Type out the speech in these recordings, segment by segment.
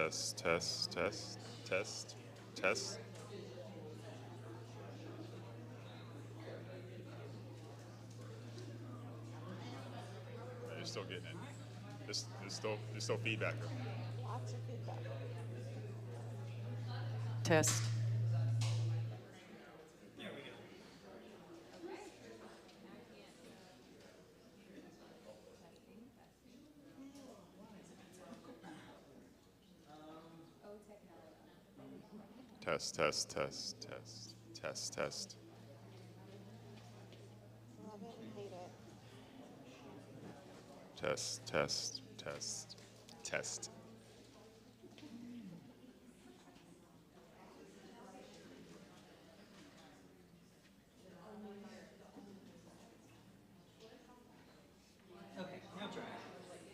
Test, test, test, test, test. You're still getting it. There's still feedback. Lots of feedback. Test. Test, test, test, test, test, test. Love it and hate it. Test, test, test, test.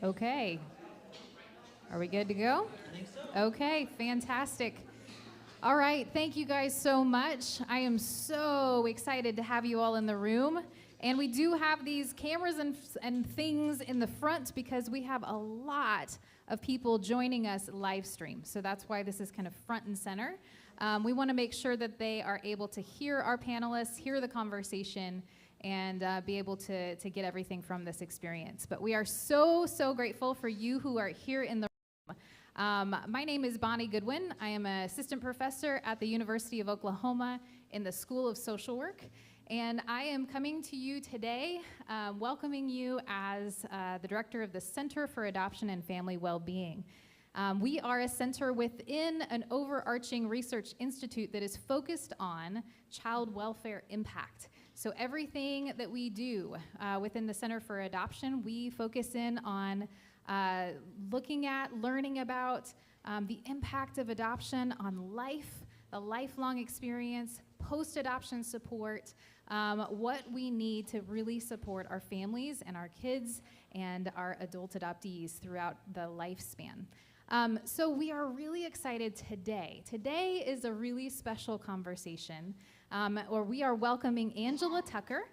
Okay. Are we good to go? I think so. Okay, fantastic. All right, thank you guys so much. I am so excited to have you all in the room. And we do have these cameras and things in the front because we have a lot of people joining us live stream. So that's why this is kind of front and center. We want to make sure that they are able to hear our panelists, hear the conversation, and be able to get everything from this experience. But we are so, so grateful for you who are here in the room. My name is Bonnie Goodwin. I am an assistant professor at the University of Oklahoma in the School of Social Work. And I am coming to you today, welcoming you as the director of the Center for Adoption and Family Wellbeing. We are a center within an overarching research institute that is focused on child welfare impact. So everything that we do within the Center for Adoption, we focus in on looking at, learning about the impact of adoption on life, the lifelong experience, post-adoption support, what we need to really support our families and our kids and our adult adoptees throughout the lifespan. So we are really excited today. Today is a really special conversation where we are welcoming Angela Tucker.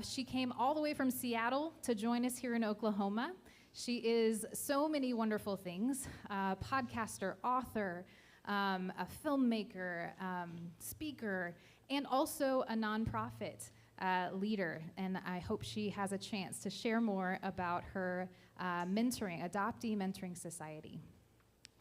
She came all the way from Seattle to join us here in Oklahoma. She is so many wonderful things, podcaster, author, a filmmaker, speaker, and also a nonprofit leader. And I hope she has a chance to share more about her mentoring, Adoptee Mentoring Society.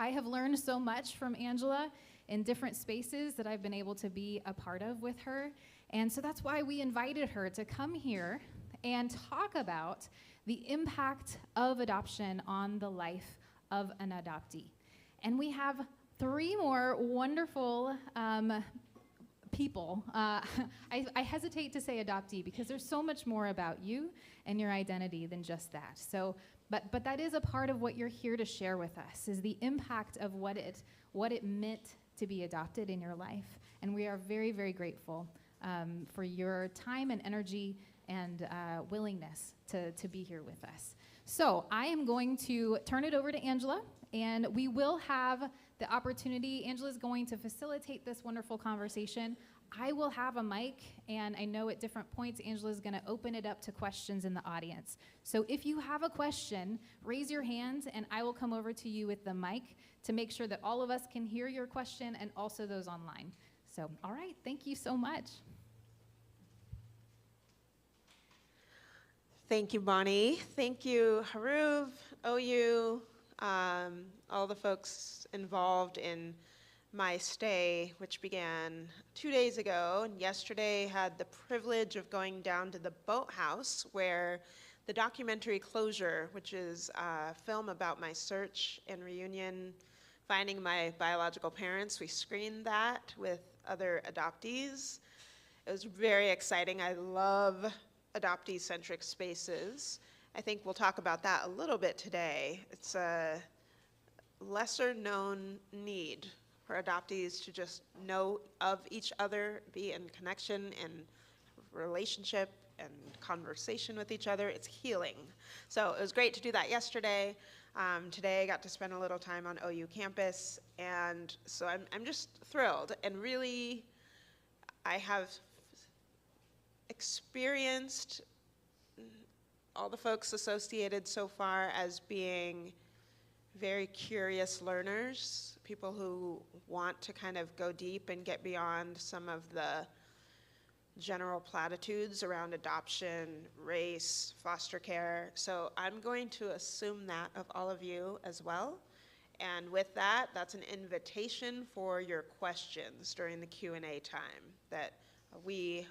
I have learned so much from Angela in different spaces that I've been able to be a part of with her. And so that's why we invited her to come here and talk about the impact of adoption on the life of an adoptee. And we have three more wonderful people. I hesitate to say adoptee because there's so much more about you and your identity than just that. So, but that is a part of what you're here to share with us, is the impact of what it meant to be adopted in your life. And we are very, very grateful for your time and energy and willingness to be here with us. So I am going to turn it over to Angela, and we will have the opportunity. Angela's going to facilitate this wonderful conversation. I will have a mic, and I know at different points Angela's going to open it up to questions in the audience. So if you have a question, raise your hand, and I will come over to you with the mic to make sure that all of us can hear your question and also those online. So, all right, thank you so much. Thank you, Bonnie. Thank you, Haruv, OU, all the folks involved in my stay, which began 2 days ago. And yesterday had the privilege of going down to the boathouse where the documentary Closure, which is a film about my search and reunion, finding my biological parents, we screened that with other adoptees. It was very exciting. I love adoptee-centric spaces. I think we'll talk about that a little bit today. It's a lesser known need for adoptees to just know of each other, be in connection and relationship and conversation with each other. It's healing. So it was great to do that yesterday. Today I got to spend a little time on OU campus, and so I'm just thrilled. And really, I have experienced all the folks associated so far as being very curious learners, people who want to kind of go deep and get beyond some of the general platitudes around adoption, race, foster care. So I'm going to assume that of all of you as well. And with that, that's an invitation for your questions during the Q&A time, that we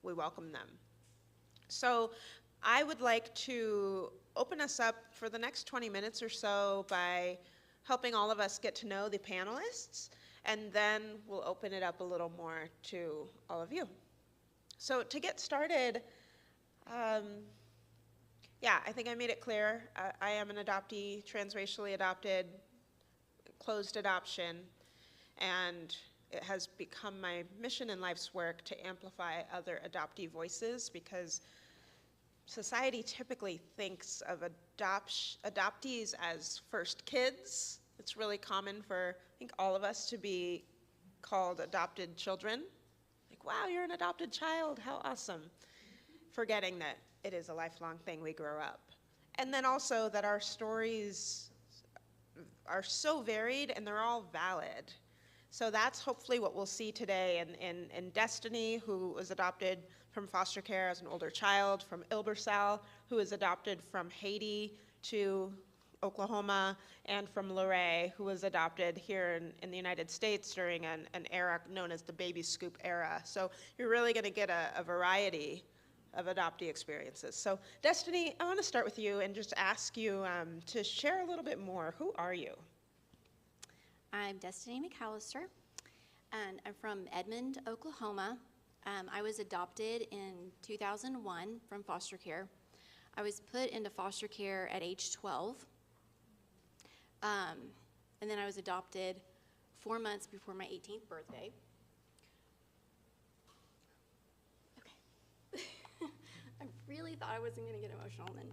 welcome them. So I would like to open us up for the next 20 minutes or so by helping all of us get to know the panelists, and then we'll open it up a little more to all of you. So to get started, yeah, I think I made it clear. I am an adoptee, transracially adopted, closed adoption, and it has become my mission in life's work to amplify other adoptee voices, because society typically thinks of adoptees as first kids. It's really common for, I think, all of us to be called adopted children. Like, wow, you're an adopted child, how awesome. Forgetting that it is a lifelong thing, we grow up. And then also that our stories are so varied and they're all valid. So that's hopefully what we'll see today in Destiny, who was adopted from foster care as an older child, from Ilbersal, who was adopted from Haiti to Oklahoma, and from Luray, who was adopted here in the United States during an era known as the baby scoop era. So you're really gonna get a variety of adoptee experiences. So Destiny, I wanna start with you and just ask you to share a little bit more. Who are you? I'm Destiny McAllister, and I'm from Edmond, Oklahoma. I was adopted in 2001 from foster care. I was put into foster care at age 12. And then I was adopted 4 months before my 18th birthday. Okay. I really thought I wasn't going to get emotional then.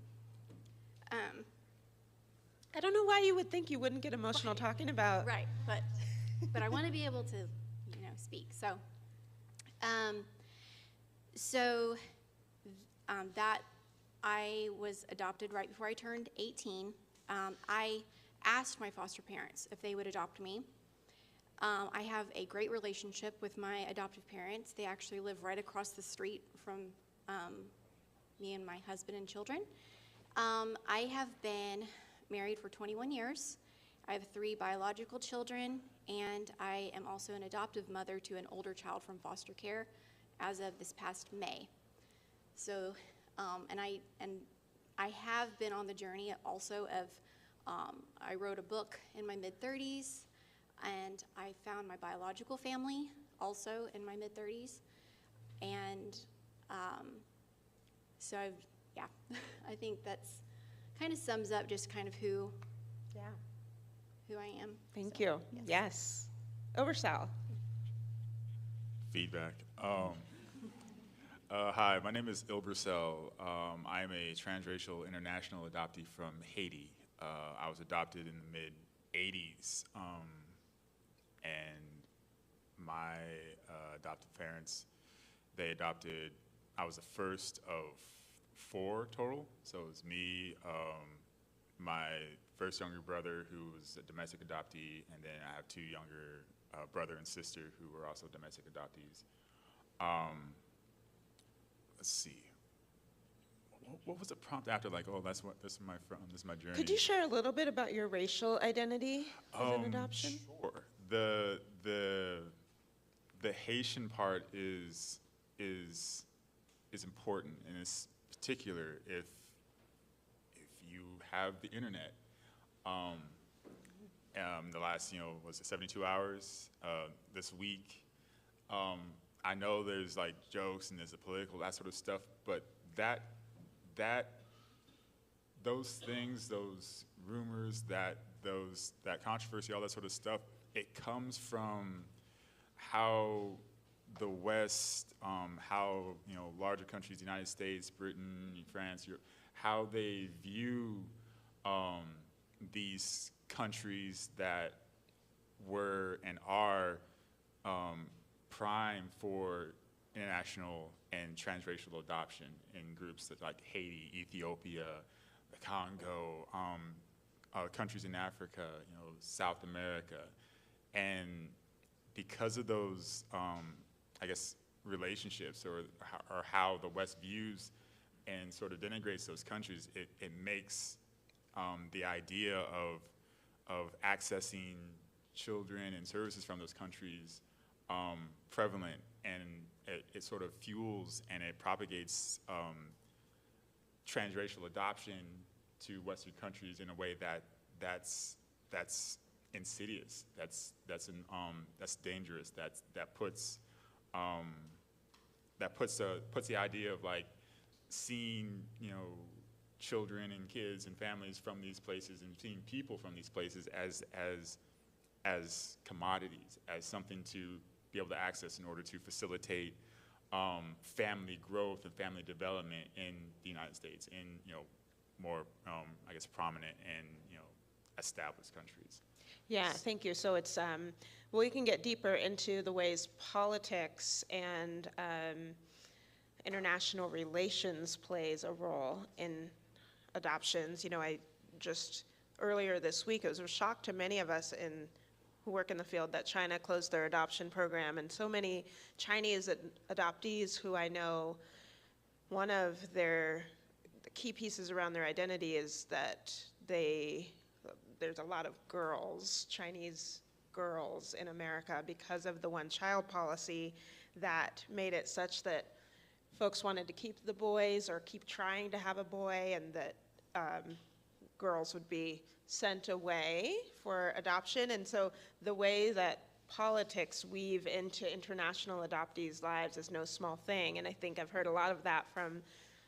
I don't know why you would think you wouldn't get emotional talking about. Right, but I want to be able to, speak. So, that I was adopted right before I turned 18. I asked my foster parents if they would adopt me. I have a great relationship with my adoptive parents. They actually live right across the street from me and my husband and children. I have been married for 21 years. I have 3 biological children, and I am also an adoptive mother to an older child from foster care as of this past May. So, and I have been on the journey also of, I wrote a book in my mid-30s, and I found my biological family also in my mid-30s. And so I think that's kind of sums up just kind of who I am. Thank you. Yes. Oversal. Feedback. Hi, my name is Ilbersal. I am a transracial international adoptee from Haiti. I was adopted in the mid-'80s, and my adoptive parents, they adopted, I was the first of 4 total, so it was me, my first younger brother who was a domestic adoptee, and then I have 2 younger brother and sister who were also domestic adoptees. Let's see. What was the prompt after? Like, oh, this is my journey. Could you share a little bit about your racial identity as an adoption? Sure. The Haitian part is important, and it's particular if you have the internet. The last, was it 72 hours this week? I know there's like jokes and there's the political, that sort of stuff, but those things, those rumors, that controversy, all that sort of stuff, it comes from how the West, how larger countries, the United States, Britain, France, Europe, how they view these countries that were and are prime for international and transracial adoption in groups that like Haiti, Ethiopia, the Congo, countries in Africa, South America, and because of those, I guess, relationships or how the West views and sort of denigrates those countries, it makes the idea of accessing children and services from those countries prevalent, and it sort of fuels and it propagates transracial adoption to Western countries in a way that's insidious, that's dangerous, that puts the idea of like seeing children and kids and families from these places and seeing people from these places as commodities, as something to be able to access in order to facilitate family growth and family development in the United States, in more I guess prominent and established countries. Yeah, thank you. So it's we can get deeper into the ways politics and international relations plays a role in adoptions. I just earlier this week, it was a shock to many of us who work in the field that China closed their adoption program, and so many Chinese adoptees who I know, one of the key pieces around their identity is that there's a lot of girls, Chinese girls in America, because of the one-child policy that made it such that folks wanted to keep the boys or keep trying to have a boy, and that girls would be sent away for adoption. And so the way that politics weave into international adoptees' lives is no small thing. And I think I've heard a lot of that from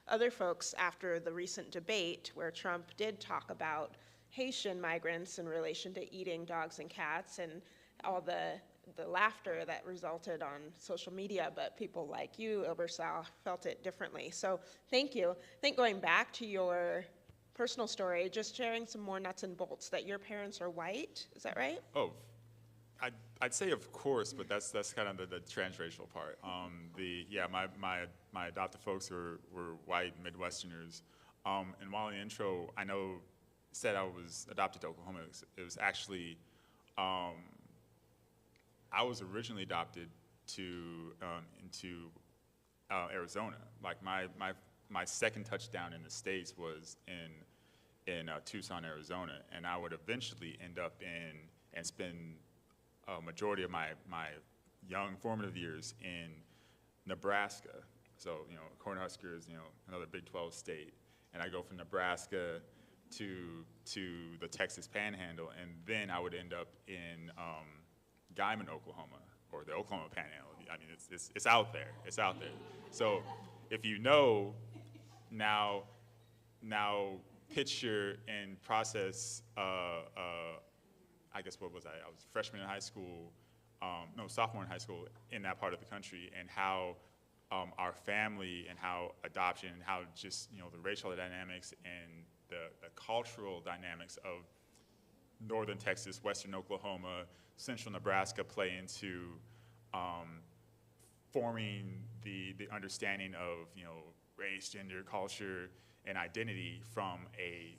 other folks after the recent debate where Trump did talk about Haitian migrants in relation to eating dogs and cats, and all the laughter that resulted on social media, but people like you, Obersal, felt it differently. So thank you. I think going back to your personal story, just sharing some more nuts and bolts, that your parents are white, is that right? Oh, I'd say of course, but that's kind of the transracial part. My adopted folks were white Midwesterners, and while in the intro, I know said I was adopted to Oklahoma, it was actually, I was originally adopted into Arizona. Like my second touchdown in the States was in Tucson, Arizona, and I would eventually end up and spend a majority of my young formative years in Nebraska. So, Cornhuskers, another Big 12 state, and I go from Nebraska to the Texas Panhandle, and then I would end up in Guyman, Oklahoma, or the Oklahoma Panhandle. I mean, it's out there. It's out there. So, if now picture and process. I guess what was I? I was a freshman in high school. Sophomore in high school in that part of the country, and how our family and how adoption and how just the racial dynamics and the cultural dynamics of northern Texas, western Oklahoma, central Nebraska play into forming the understanding of race, gender, culture, and identity from a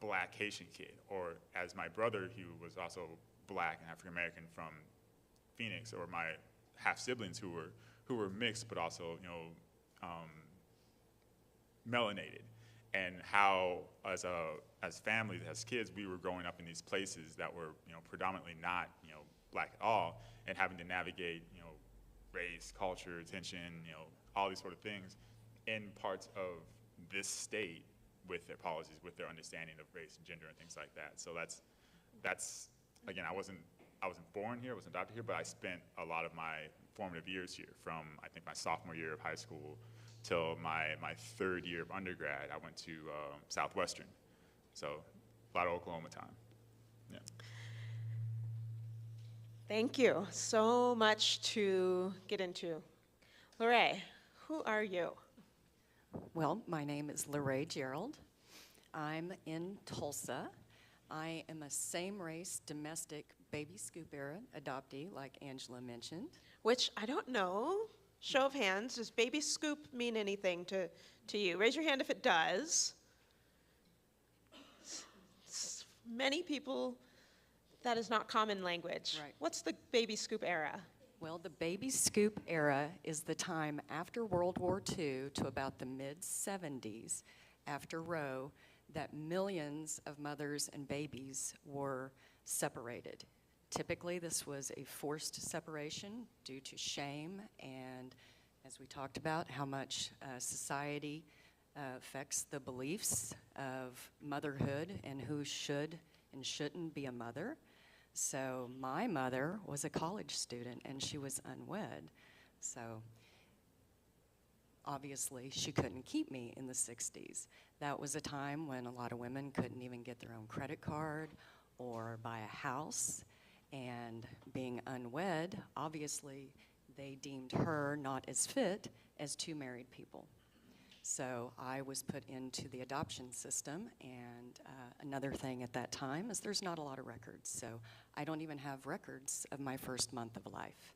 black Haitian kid, or as my brother, who was also black and African American from Phoenix, or my half siblings who were mixed but also melanated, and how as families, as kids, we were growing up in these places that were predominantly not black at all, and having to navigate race, culture, tension, all these sort of things in parts of this state with their policies, with their understanding of race and gender and things like that. So that's again, I wasn't born here, I wasn't adopted here, but I spent a lot of my formative years here, from I think my sophomore year of high school till my third year of undergrad. I went to Southwestern, so a lot of Oklahoma time. Yeah. Thank you. So much to get into. Lorraine, who are you? Well, my name is Lorraine Gerald. I'm in Tulsa. I am a same-race domestic baby scoop era adoptee, like Angela mentioned. Which I don't know. Show of hands, does baby scoop mean anything to you? Raise your hand if it does. many people, that is not common language. Right. What's the baby scoop era? Well, the baby scoop era is the time after World War II to about the mid-70s, after Roe, that millions of mothers and babies were separated. Typically, this was a forced separation due to shame and, as we talked about, how much society affects the beliefs of motherhood and who should and shouldn't be a mother. So my mother was a college student and she was unwed. So obviously she couldn't keep me in the 60s. That was a time when a lot of women couldn't even get their own credit card or buy a house. And being unwed, obviously they deemed her not as fit as two married people. So I was put into the adoption system, and another thing at that time is there's not a lot of records, so I don't even have records of my first month of life.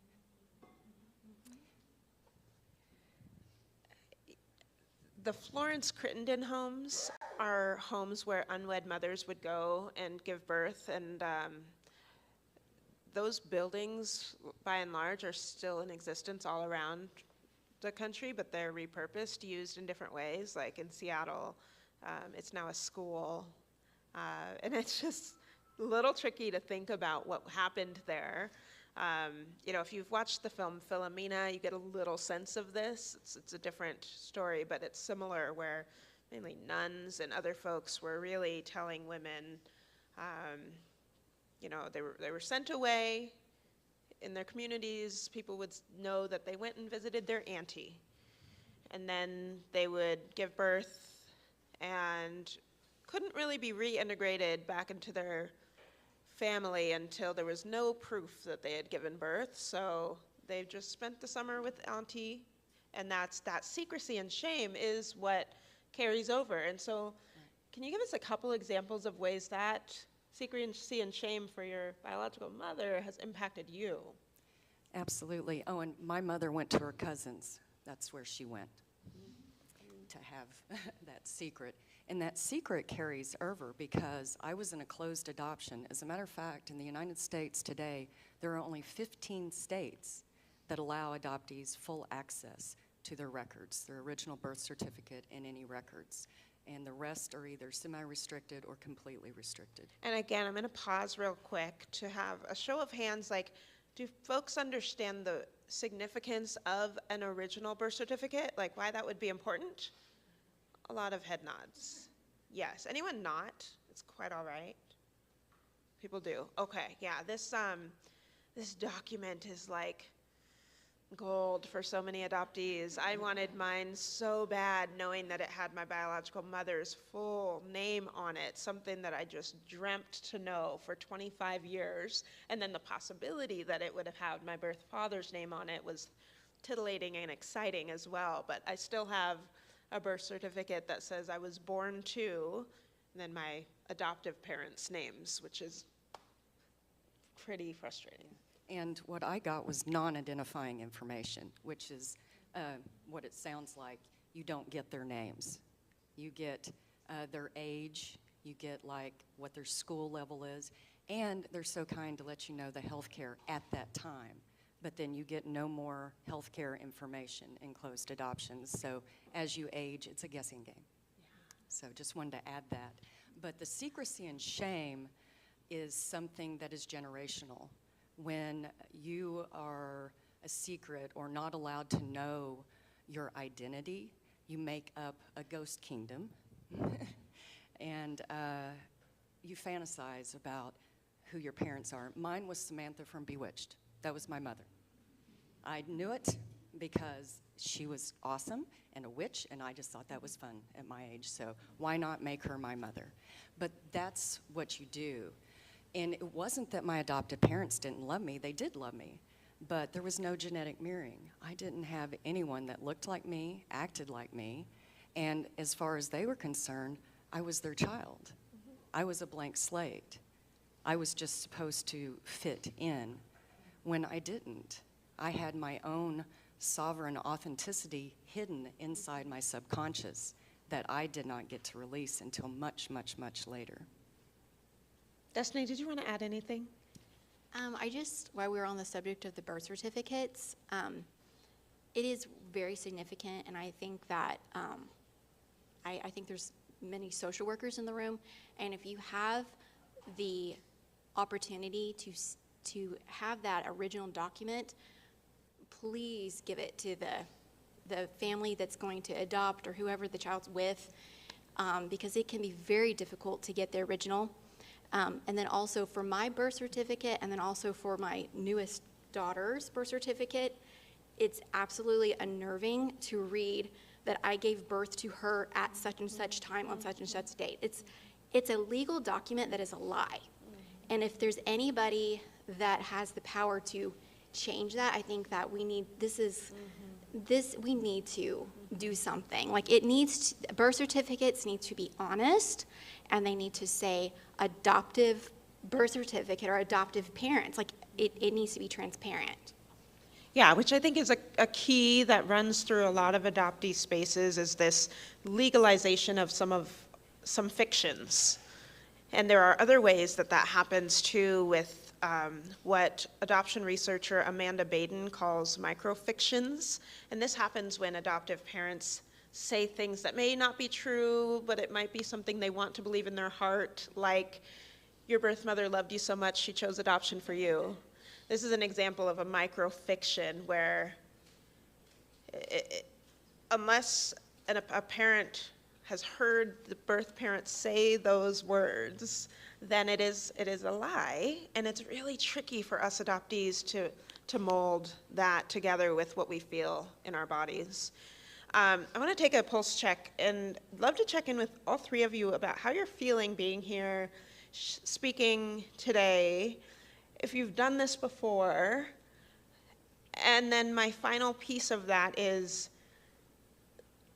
The Florence Crittenden homes are homes where unwed mothers would go and give birth, and those buildings, by and large, are still in existence all around the country, but they're repurposed, used in different ways. Like in Seattle, it's now a school, and it's just a little tricky to think about what happened there. You know, if you've watched the film Philomena, you get a little sense of this. It's a different story, but it's similar, where mainly nuns and other folks were really telling women, you know, they were sent away. In their communities, people would know that they went and visited their auntie, and then they would give birth and couldn't really be reintegrated back into their family until there was no proof that they had given birth. So they just spent the summer with auntie, and that secrecy and shame is what carries over. And so can you give us a couple examples of ways that secrecy and shame for your biological mother has impacted you? Absolutely. Oh, and my mother went to her cousins. That's where she went to have that secret. And that secret carries over because I was in a closed adoption. As a matter of fact, in the United States today, there are only 15 states that allow adoptees full access to their records, their original birth certificate and any records. And the rest are either semi-restricted or completely restricted. And again, I'm going to pause real quick to have a show of hands. Like, do folks understand the significance of an original birth certificate? Like, why that would be important? A lot of head nods. Yes. Anyone not? It's quite all right. People do. Okay. Yeah. This document is like gold for so many adoptees. I wanted mine so bad, knowing that it had my biological mother's full name on it, something that I just dreamt to know for 25 years. And then the possibility that it would have had my birth father's name on it was titillating and exciting as well. But I still have a birth certificate that says I was born to, and then my adoptive parents' names, which is pretty frustrating. And what I got was non-identifying information, which is what it sounds like. You don't get their names. You get their age, you get like what their school level is, and they're so kind to let you know the health care at that time. But then you get no more health care information in closed adoptions. So as you age, it's a guessing game. Yeah. So just wanted to add that. But the secrecy and shame is something that is generational. When you are a secret or not allowed to know your identity, you make up a ghost kingdom and you fantasize about who your parents are. Mine was Samantha from Bewitched. That was my mother. I knew it because she was awesome and a witch, and I just thought that was fun at my age, so why not make her my mother? But that's what you do. And it wasn't that my adopted parents didn't love me. They did love me. But there was no genetic mirroring. I didn't have anyone that looked like me, acted like me. And as far as they were concerned, I was their child. Mm-hmm. I was a blank slate. I was just supposed to fit in when I didn't. I had my own sovereign authenticity hidden inside my subconscious that I did not get to release until much, much, much later. Destiny, did you want to add anything? While we were on the subject of the birth certificates, it is very significant, and I think that, I think there's many social workers in the room, and if you have the opportunity to have that original document, please give it to the family that's going to adopt or whoever the child's with, because it can be very difficult to get the original. And then also for my birth certificate, and then also for my newest daughter's birth certificate, it's absolutely unnerving to read that I gave birth to her at such and such time on such and such date. It's a legal document that is a lie. And if there's anybody that has the power to change that, I think that we need to do something. Like birth certificates need to be honest, and they need to say adoptive birth certificate or adoptive parents. Like it needs to be transparent. Yeah, which I think is a key that runs through a lot of adoptee spaces, is this legalization of some fictions. And there are other ways that happens too, with what adoption researcher Amanda Baden calls microfictions. And this happens when adoptive parents say things that may not be true, but it might be something they want to believe in their heart, like, your birth mother loved you so much, she chose adoption for you. This is an example of a microfiction where unless a parent has heard the birth parent say those words, then it is a lie, and it's really tricky for us adoptees to mold that together with what we feel in our bodies. I want to take a pulse check, and love to check in with all three of you about how you're feeling being here, speaking today, if you've done this before. And then my final piece of that is,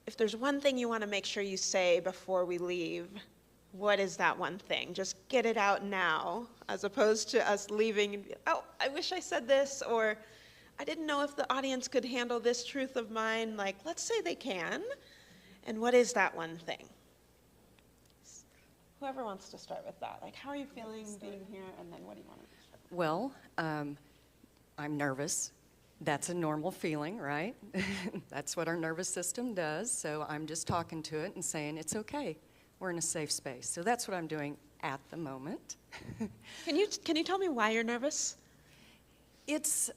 if there's one thing you want to make sure you say before we leave, what is that one thing? Just get it out now, as opposed to us leaving and be, oh, I wish I said this, or I didn't know if the audience could handle this truth of mine. Like, let's say they can. And what is that one thing? Whoever wants to start with that. Like, how are you feeling being here, and then what do you want to do? Well, I'm nervous. That's a normal feeling, right? That's what our nervous system does. So I'm just talking to it and saying, it's okay. We're in a safe space. So that's what I'm doing at the moment. Can you tell me why you're nervous? It's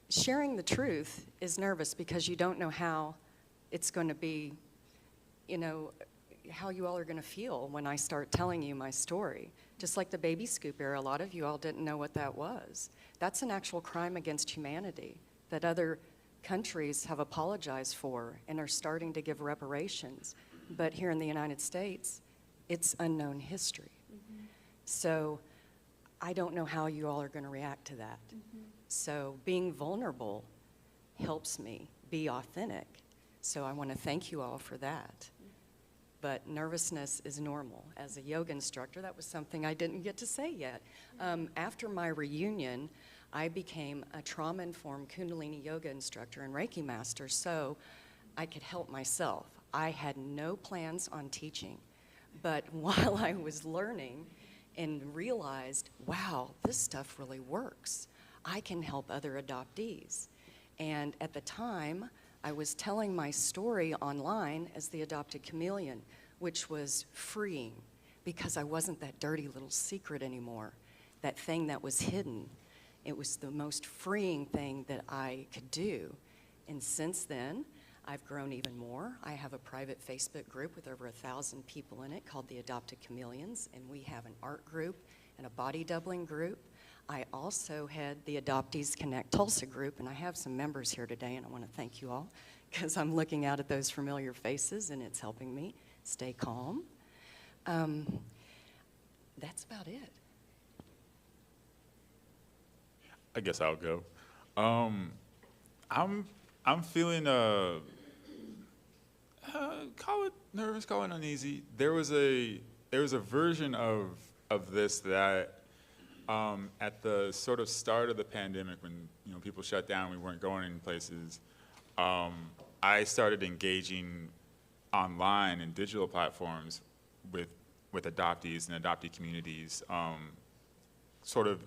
sharing the truth is nervous because you don't know how it's going to be, how you all are going to feel when I start telling you my story. Just like the baby scoop era, a lot of you all didn't know what that was. That's an actual crime against humanity that other countries have apologized for and are starting to give reparations. But here in the United States, it's unknown history. Mm-hmm. So I don't know how you all are going to react to that. Mm-hmm. So being vulnerable helps me be authentic. So I want to thank you all for that. But nervousness is normal. As a yoga instructor, that was something I didn't get to say yet. After my reunion, I became a trauma-informed Kundalini yoga instructor and Reiki master, so I could help myself. I had no plans on teaching, but while I was learning and realized, wow, this stuff really works, I can help other adoptees. And at the time, I was telling my story online as the adopted chameleon, which was freeing because I wasn't that dirty little secret anymore, that thing that was hidden. It was the most freeing thing that I could do. And since then, I've grown even more. I have a private Facebook group with over 1,000 people in it called the Adopted Chameleons, and we have an art group and a body doubling group. I also had the Adoptees Connect Tulsa group, and I have some members here today, and I want to thank you all because I'm looking out at those familiar faces, and it's helping me stay calm. That's about it. I guess I'll go. I'm feeling call it nervous, call it uneasy. There was a version of this that at the sort of start of the pandemic, when people shut down, we weren't going in places. I started engaging online and digital platforms with with adoptees and adoptee communities, sort of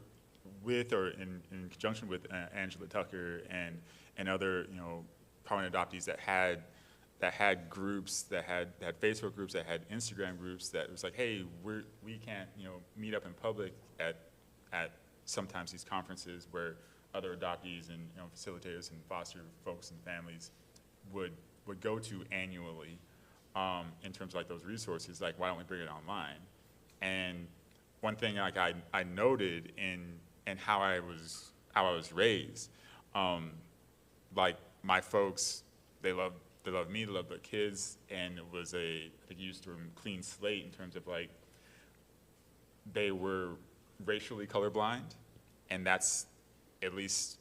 with or in conjunction with Angela Tucker and other, you know, prominent adoptees that had groups, that had Facebook groups, that had Instagram groups, that was like, hey, we can't, you know, meet up in public at sometimes these conferences where other adoptees and, you know, facilitators and foster folks and families would go to annually, in terms of like those resources. Like, why don't we bring it online? And one thing like I noted in how I was raised, like my folks, they love me, they love their kids, and it was I think you used the term clean slate in terms of like they were racially colorblind, and that's at least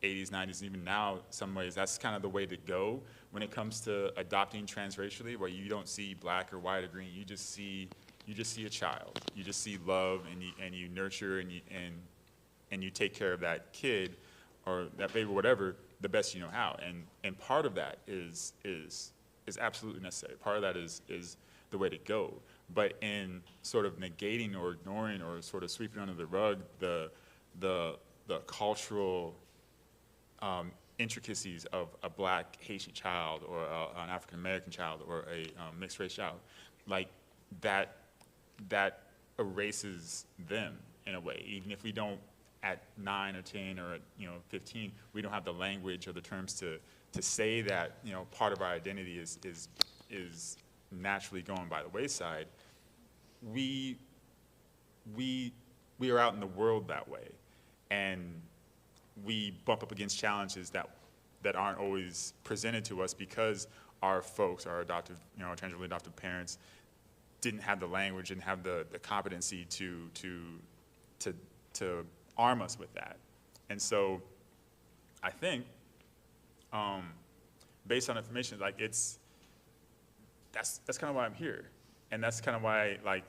80s, 90s, even now, some ways, that's kind of the way to go when it comes to adopting transracially, where you don't see black or white or green, you just see a child, you just see love, and you nurture and you take care of that kid or that baby or whatever the best you know how, and part of that is absolutely necessary. Part of that is the way to go. But in sort of negating or ignoring or sort of sweeping under the rug the cultural intricacies of a black Haitian child or an African American child or a mixed race child, like that erases them in a way. Even if we don't at 9 or 10 or 15, we don't have the language or the terms to say that, you know, part of our identity is naturally going by the wayside. We are out in the world that way, and we bump up against challenges that aren't always presented to us because our folks, our adoptive, you know, transracially adoptive parents, didn't have the language and have the competency to arm us with that. And so I think, based on information, like that's kind of why I'm here. And that's kind of why, like,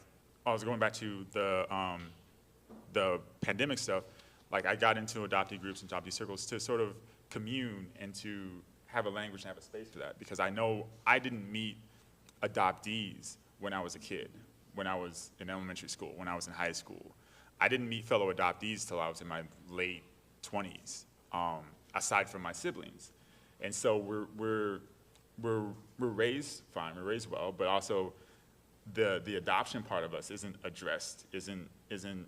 I was going back to the pandemic stuff. Like, I got into adoptee groups and adoptee circles to sort of commune and to have a language and have a space for that, because I know I didn't meet adoptees when I was a kid, when I was in elementary school, when I was in high school. I didn't meet fellow adoptees till I was in my late 20s, aside from my siblings. And so we're raised fine, we're raised well, but also the adoption part of us isn't addressed, there isn't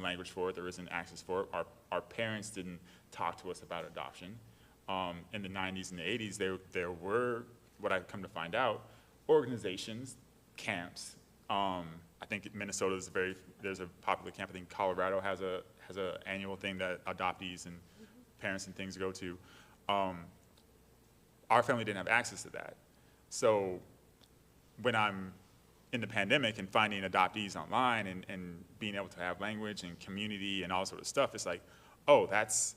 language for it, there isn't access for it. Our parents didn't talk to us about adoption. In the 90s and the 80s, there were, what I've come to find out, organizations, camps. I think Minnesota is there's a popular camp. I think Colorado has a annual thing that adoptees and parents and things go to. Our family didn't have access to that. So when I'm in the pandemic and finding adoptees online and being able to have language and community and all sort of stuff, it's like, oh, that's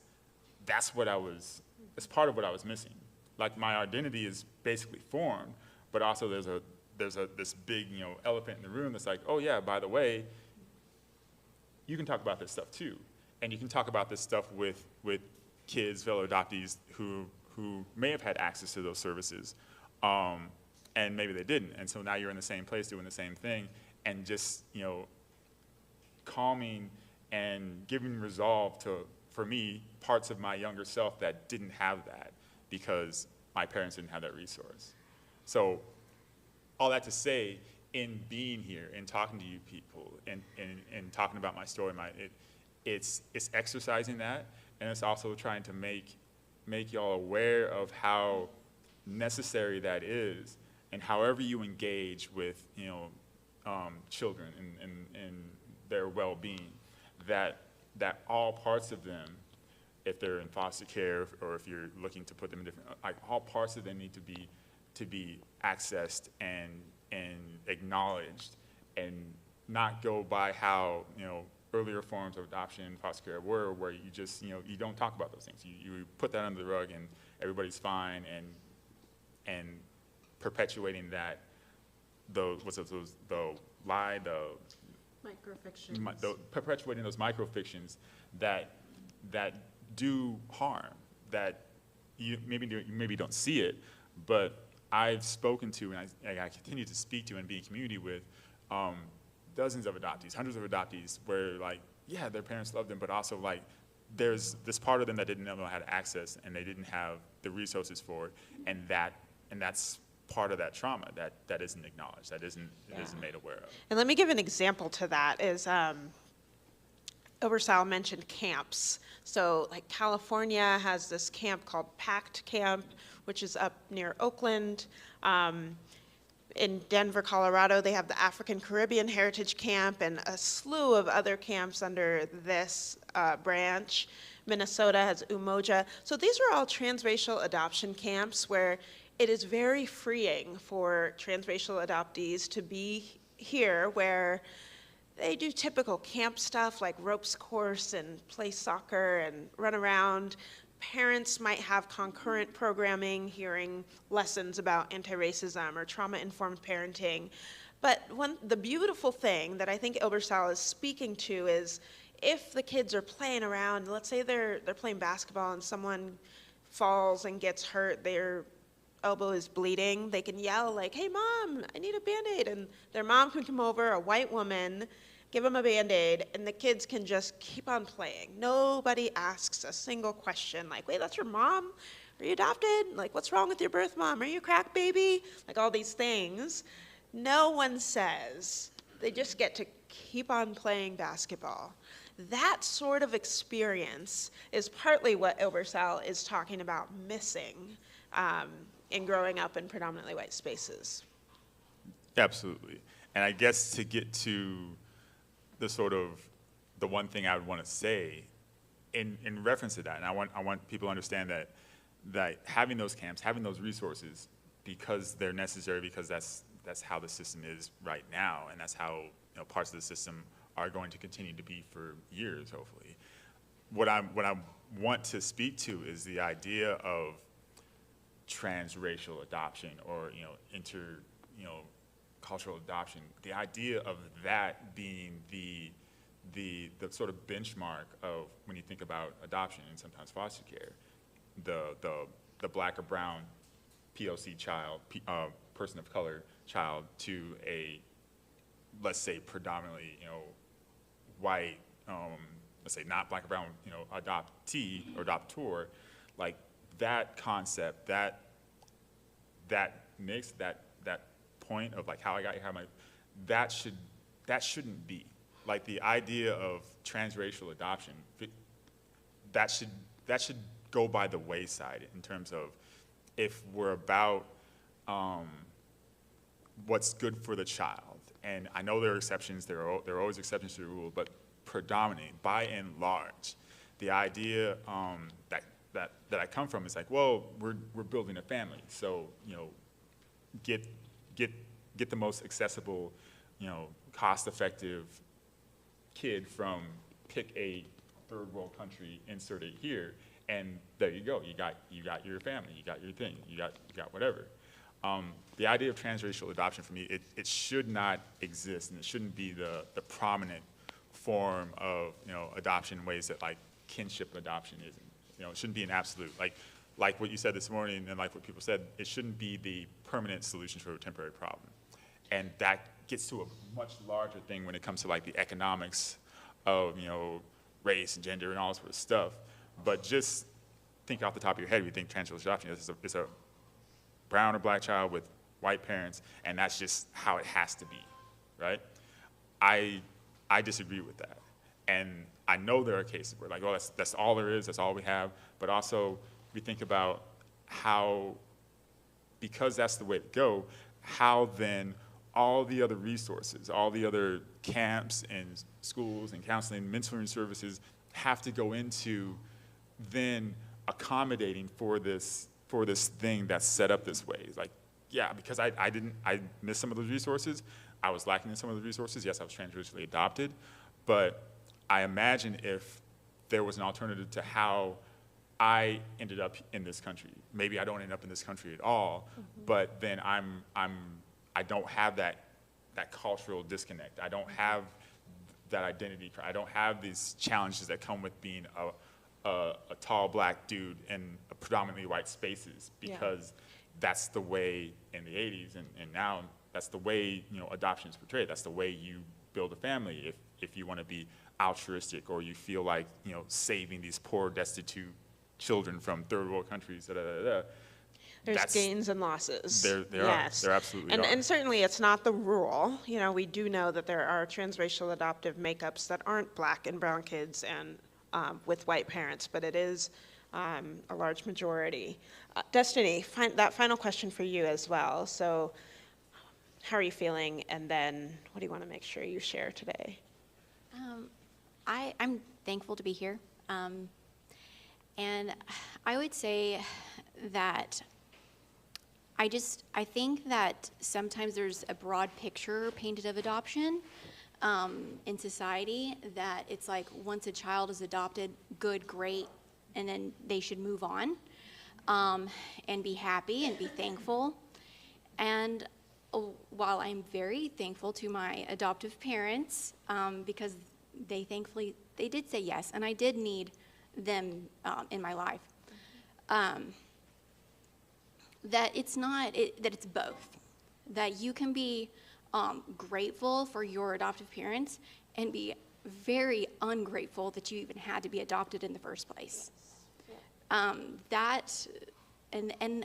part of what I was missing. Like, my identity is basically formed, but also there's this big, you know, elephant in the room that's like, oh yeah, by the way, you can talk about this stuff too. And you can talk about this stuff with kids, fellow adoptees who may have had access to those services, and maybe they didn't. And so now you're in the same place doing the same thing, and just, you know, calming and giving resolve to, for me, parts of my younger self that didn't have that because my parents didn't have that resource. So all that to say, in being here and talking to you people and talking about my story, it's exercising that, and it's also trying to make y'all aware of how necessary that is, and however you engage with, you know, children and their well-being, that all parts of them, if they're in foster care or if you're looking to put them in different, like, all parts of them need to be accessed and acknowledged, and not go by how, you know, earlier forms of adoption and foster care were, where you just, you know, you don't talk about those things. You put that under the rug and everybody's fine, and perpetuating that, perpetuating those microfictions that do harm, that you maybe don't see it, but I've spoken to, and I continue to speak to and be in community with dozens of adoptees, hundreds of adoptees, where like, yeah, their parents loved them, but also like, there's this part of them that didn't know how to access, and they didn't have the resources for it, and that's part of that trauma that isn't acknowledged, that isn't made aware of. And let me give an example to that is, Obersal mentioned camps. So like California has this camp called PACT Camp, which is up near Oakland. In Denver, Colorado, they have the African Caribbean Heritage Camp and a slew of other camps under this branch. Minnesota has Umoja. So these are all transracial adoption camps where it is very freeing for transracial adoptees to be here, where they do typical camp stuff like ropes course and play soccer and run around. Parents might have concurrent programming, hearing lessons about anti-racism or trauma-informed parenting. But the beautiful thing that I think Obersal is speaking to is if the kids are playing around, let's say they're playing basketball and someone falls and gets hurt, their elbow is bleeding, they can yell like, "Hey mom, I need a Band-Aid," and their mom can come over, a white woman, give them a Band-Aid, and the kids can just keep on playing. Nobody asks a single question like, "Wait, that's your mom? Are you adopted? Like, what's wrong with your birth mom? Are you a crack baby?" Like all these things. No one says. They just get to keep on playing basketball. That sort of experience is partly what Obersal is talking about missing in growing up in predominantly white spaces. Absolutely. And I guess to get to the one thing I would want to say in reference to that, and I want people to understand that having those camps, having those resources, because they're necessary, because that's how the system is right now, and that's how parts of the system are going to continue to be for years, hopefully. What I want to speak to is the idea of transracial adoption, or cultural adoption. The idea of that being the sort of benchmark of when you think about adoption and sometimes foster care, the black or brown POC child, person of color child, to a, let's say, predominantly white, let's say not black or brown, adoptee or adoptor, like that concept, that mix, that point of like how I got here, that shouldn't be. Like the idea of transracial adoption, that should go by the wayside in terms of if we're about what's good for the child. And I know there are exceptions, there are always exceptions to the rule, but predominantly, by and large, the idea that I come from is like, well, we're building a family, so get the most accessible, cost-effective kid from pick a third world country, insert it here, and there you go. You got your family, you got your thing, you got whatever. The idea of transracial adoption for me, it should not exist, and it shouldn't be the prominent form of adoption in ways that like kinship adoption isn't. It shouldn't be an absolute. Like what you said this morning, and like what people said, it shouldn't be the permanent solution for a temporary problem. And that gets to a much larger thing when it comes to like the economics of race and gender and all this sort of stuff. But just think off the top of your head, we think transracial adoption is a brown or black child with white parents, and that's just how it has to be, right? I disagree with that. And I know there are cases where like, oh, that's all there is, that's all we have, but also we think about how, because that's the way to go, how then all the other resources, all the other camps and schools and counseling, mentoring services have to go into then accommodating for this thing that's set up this way. It's like, yeah, because I missed some of those resources. I was lacking in some of the resources. Yes, I was transracially adopted, but I imagine if there was an alternative to how I ended up in this country. Maybe I don't end up in this country at all, but then I don't have that cultural disconnect. I don't have that identity. I don't have these challenges that come with being a tall black dude in predominantly white spaces, because that's the way in the 80s and now that's the way, you know, adoption is portrayed. That's the way you build a family. If you want to be altruistic, or you feel like, you know, saving these poor, destitute children from third world countries, There's gains and losses. There Yes. There absolutely are. And certainly it's not the rule. You know, we do know that there are transracial adoptive makeups that aren't black and brown kids and with white parents, but it is a large majority. Destiny, that final question for you as well. So how are you feeling? And then what do you want to make sure you share today? I'm thankful to be here. And I would say that I think that sometimes there's a broad picture painted of adoption in society, that it's like once a child is adopted, good, great, and then they should move on and be happy and be thankful. And while I'm very thankful to my adoptive parents, because they did say yes, and I did need them in my life, that it's not, that it's both. That you can be grateful for your adoptive parents and be very ungrateful that you even had to be adopted in the first place. And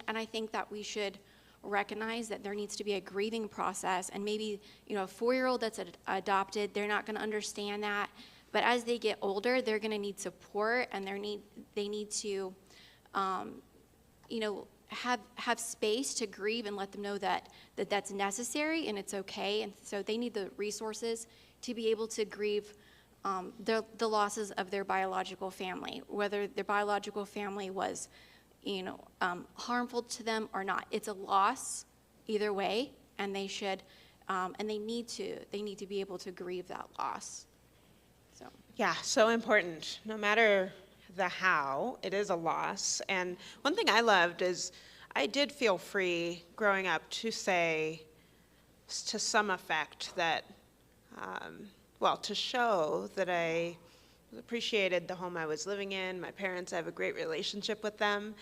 I think that we should recognize that there needs to be a grieving process, and maybe, you know, a 4-year-old that's adopted, they're not going to understand that, but as they get older, they're going to need support, and they need to, you know, have space to grieve and let them know that that's necessary and it's okay. And so they need the resources to be able to grieve the losses of their biological family, whether their biological family was, you know, harmful to them or not. It's a loss either way, and they should, and they need to be able to grieve that loss. So. Yeah, so important. No matter the how, it is a loss. And one thing I loved is I did feel free growing up to say, to some effect, that, well, to show that I appreciated the home I was living in. My parents, I have a great relationship with them.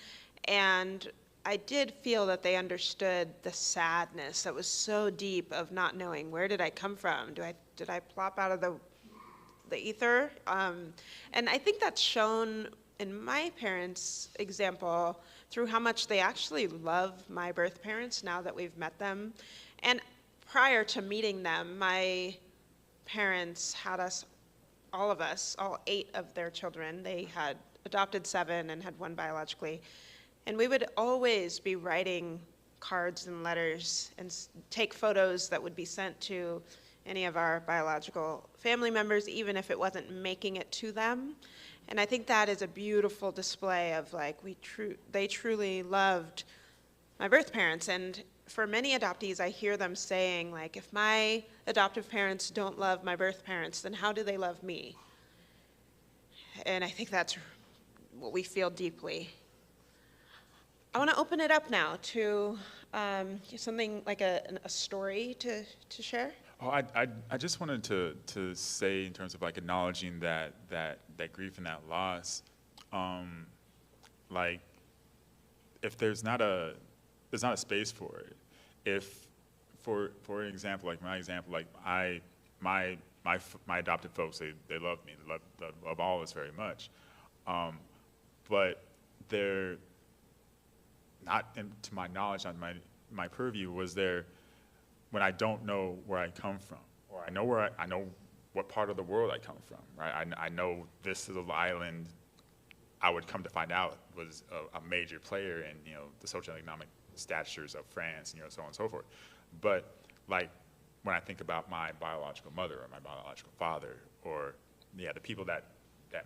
And I did feel that they understood the sadness that was so deep of not knowing, where did I come from? Did I plop out of the ether? And I think that's shown in my parents' example through how much they actually love my birth parents now that we've met them. And prior to meeting them, my parents had us, all 8 of their children. They had adopted 7 and had 1 biologically. And we would always be writing cards and letters and take photos that would be sent to any of our biological family members, even if it wasn't making it to them. And I think that is a beautiful display of, like, they truly loved my birth parents. And for many adoptees, I hear them saying, like, if my adoptive parents don't love my birth parents, then how do they love me? And I think that's what we feel deeply. I want to open it up now to something like a story to share. Oh, I just wanted to say, in terms of like acknowledging that grief and that loss, like, if there's not a space for it, if for an example, like my example, like my adopted folks, they love me, they love all of us very much, but they're not, to my knowledge, on my purview, was there when I don't know where I come from, or I know what part of the world I come from, right? I know this little island, I would come to find out, was a major player in, you know, the socioeconomic statures of France, you know, so on and so forth. But, like, when I think about my biological mother or my biological father, or, yeah, the people that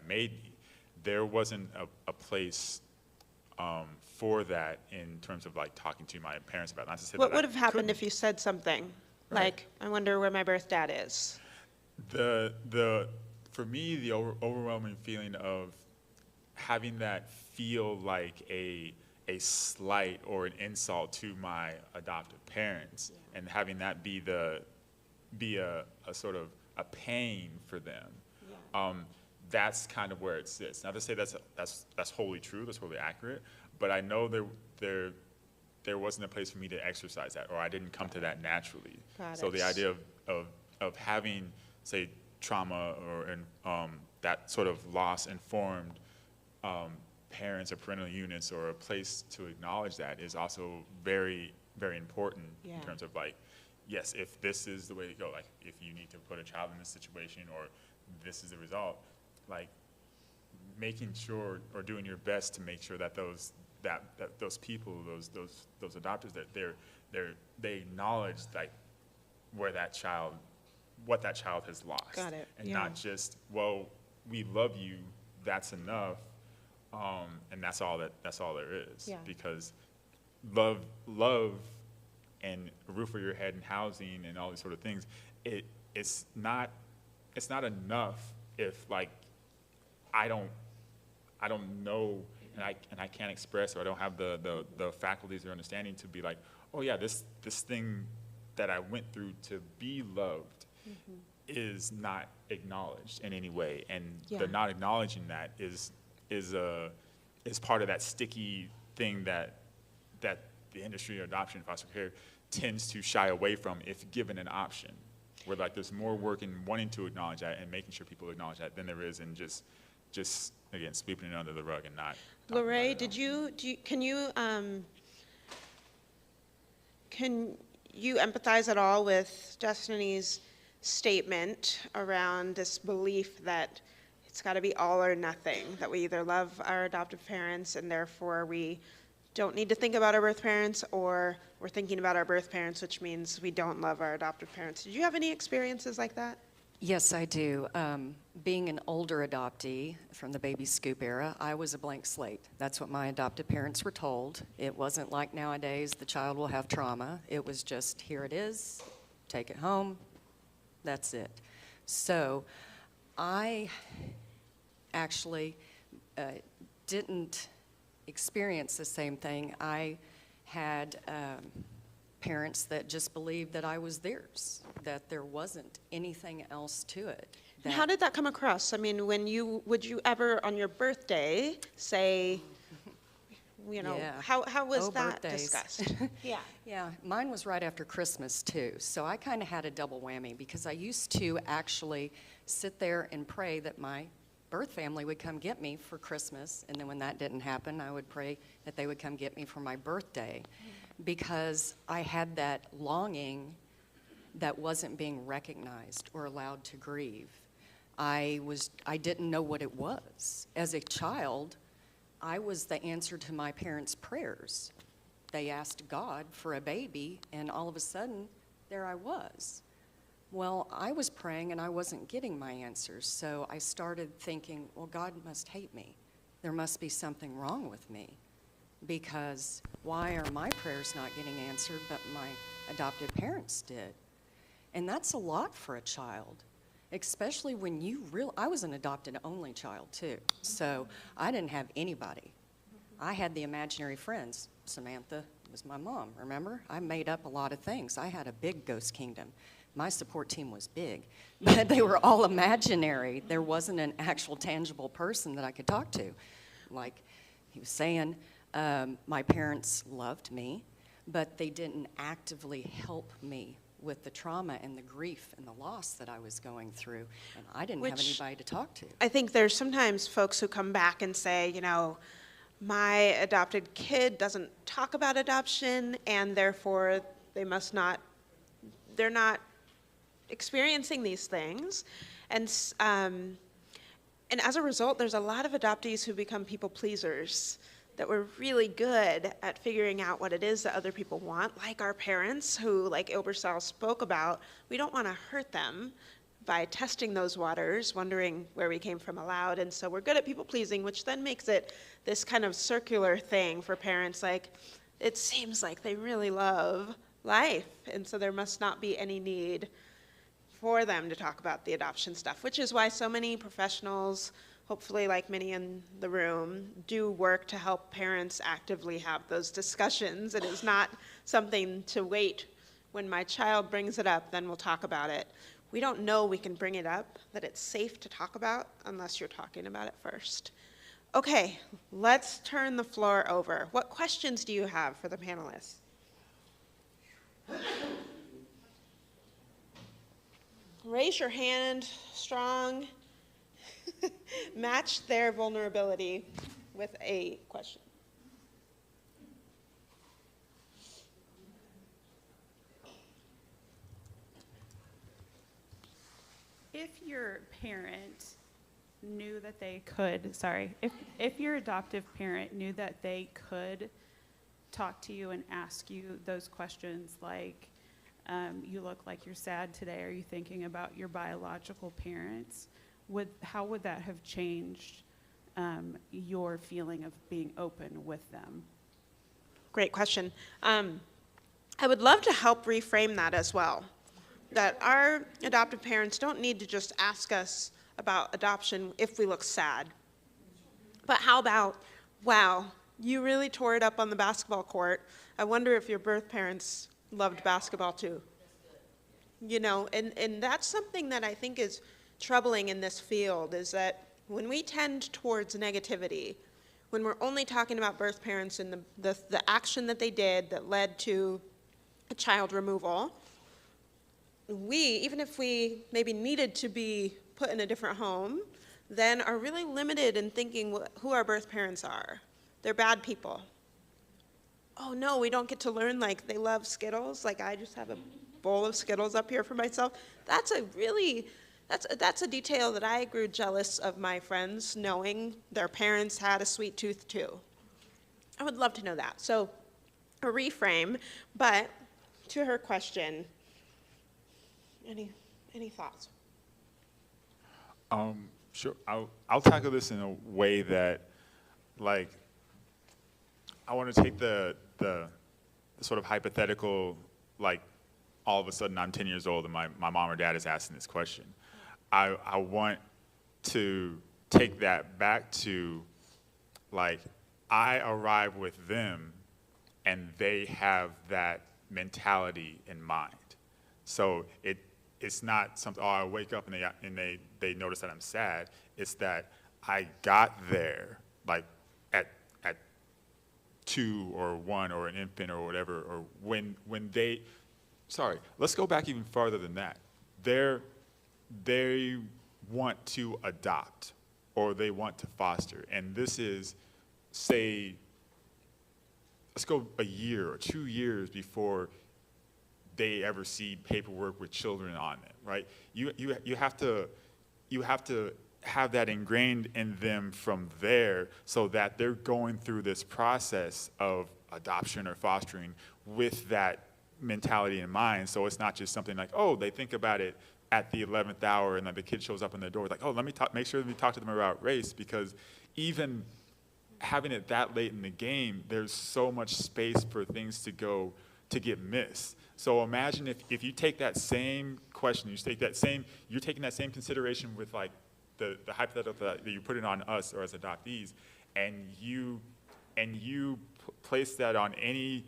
made me, there wasn't a place for that in terms of, like, talking to my parents about it. Not to say What that would have happened if you said something Right. like, I wonder where my birth dad is? For me, the overwhelming feeling of having that feel like a slight or an insult to my adoptive parents, and having that be a sort of a pain for them. That's kind of where it sits. Not to say that's wholly true, that's wholly accurate, but I know there wasn't a place for me to exercise that, or I didn't come to that naturally. Got So it. the idea of having, say, trauma or that sort of loss informed parents or parental units, or a place to acknowledge that, is also very, very important Yeah. in terms of like, yes, if this is the way to go, like if you need to put a child in this situation, or this is the result, like making sure or doing your best to make sure that those people, those adopters, that they acknowledge like what that child has lost. Got it, And yeah. not just, well, we love you, that's enough, and that's all there is. Yeah. Because love and a roof over your head and housing and all these sort of things, it's not enough if like I don't know and I can't express, or I don't have the faculties or understanding to be like, oh yeah, this thing that I went through to be loved is not acknowledged in any way, and Yeah. the not acknowledging that is part of that sticky thing that the industry of adoption and foster care tends to shy away from if given an option. Where like there's more work in wanting to acknowledge that and making sure people acknowledge that than there is in just again sweeping it under the rug and not. talking about Lorraine, it at all. can you empathize at all with Destiny's statement around this belief that it's got to be all or nothing, that we either love our adoptive parents and therefore we don't need to think about our birth parents, or we're thinking about our birth parents, which means we don't love our adoptive parents? Did you have any experiences like that? Yes, I do. Being an older adoptee from the baby scoop era, I was a blank slate. That's what my adoptive parents were told. It wasn't like nowadays the child will have trauma. It was just, here it is, take it home, that's it. So I actually didn't experience the same thing. I had parents that just believed that I was theirs, that there wasn't anything else to it. And how did that come across? I mean, would you ever on your birthday say, Yeah. how was that birthdays. discussed? Yeah. Yeah, mine was right after Christmas too, so I kind of had a double whammy because I used to actually sit there and pray that my birth family would come get me for Christmas, and then when that didn't happen, I would pray that they would come get me for my birthday, because I had that longing that wasn't being recognized or allowed to grieve. I didn't know what it was. As a child, I was the answer to my parents' prayers. They asked God for a baby, and all of a sudden, there I was. Well, I was praying and I wasn't getting my answers, so I started thinking, well, God must hate me. There must be something wrong with me, because why are my prayers not getting answered, but my adopted parents did? And that's a lot for a child, especially when I was an adopted only child too, so I didn't have anybody. I had the imaginary friends. Samantha was my mom, remember? I made up a lot of things. I had a big ghost kingdom. My support team was big, but they were all imaginary. There wasn't an actual tangible person that I could talk to. Like he was saying, my parents loved me, but they didn't actively help me with the trauma and the grief and the loss that I was going through, and I didn't have anybody to talk to. I think there's sometimes folks who come back and say, my adopted kid doesn't talk about adoption, and therefore they're not experiencing these things. And as a result, there's a lot of adoptees who become people pleasers, that were really good at figuring out what it is that other people want, like our parents who, like Obersal spoke about, we don't want to hurt them by testing those waters, wondering where we came from aloud. And so we're good at people pleasing, which then makes it this kind of circular thing for parents, like it seems like they really love life, and so there must not be any need for them to talk about the adoption stuff, which is why so many professionals, hopefully like many in the room, do work to help parents actively have those discussions. It is not something to wait when my child brings it up, then we'll talk about it. We don't know we can bring it up, that it's safe to talk about, unless you're talking about it first. Okay, let's turn the floor over. What questions do you have for the panelists? Raise your hand strong. Match their vulnerability with a question. If your parent knew that they could, if your adoptive parent knew that they could talk to you and ask you those questions like, you look like you're sad today, are you thinking about your biological parents? How would that have changed your feeling of being open with them? Great question. I would love to help reframe that as well. That our adoptive parents don't need to just ask us about adoption if we look sad. But how about, wow, you really tore it up on the basketball court. I wonder if your birth parents loved basketball too. You know, and that's something that I think is troubling in this field, is that when we tend towards negativity, when we're only talking about birth parents and the action that they did that led to a child removal, we, even if we maybe needed to be put in a different home, then are really limited in thinking who our birth parents are. They're bad people. Oh no, we don't get to learn like they love Skittles, like I just have a bowl of Skittles up here for myself. That's a detail that I grew jealous of my friends knowing their parents had a sweet tooth too. I would love to know that. So a reframe, but to her question, any thoughts? Sure. I'll tackle this in a way that, like, I want to take the sort of hypothetical, like, all of a sudden I'm 10 years old and my mom or dad is asking this question. I want to take that back to, like, I arrive with them and they have that mentality in mind. So it's not something, oh, I wake up and they notice that I'm sad. It's that I got there, like, at 2 or 1 or an infant or whatever, or when they, sorry, let's go back even farther than that. They want to adopt or they want to foster. And this is, say, let's go a year or 2 years before they ever see paperwork with children on it, right? You have to have that ingrained in them from there so that they're going through this process of adoption or fostering with that mentality in mind. So it's not just something like, oh, they think about it at the 11th hour and then the kid shows up in the door, like, oh, let me make sure we talk to them about race, because even having it that late in the game, there's so much space for things to get missed. So imagine if you take that same question, you're taking that same consideration with, like, the hypothetical that you put it on us or as adoptees, and you place that on any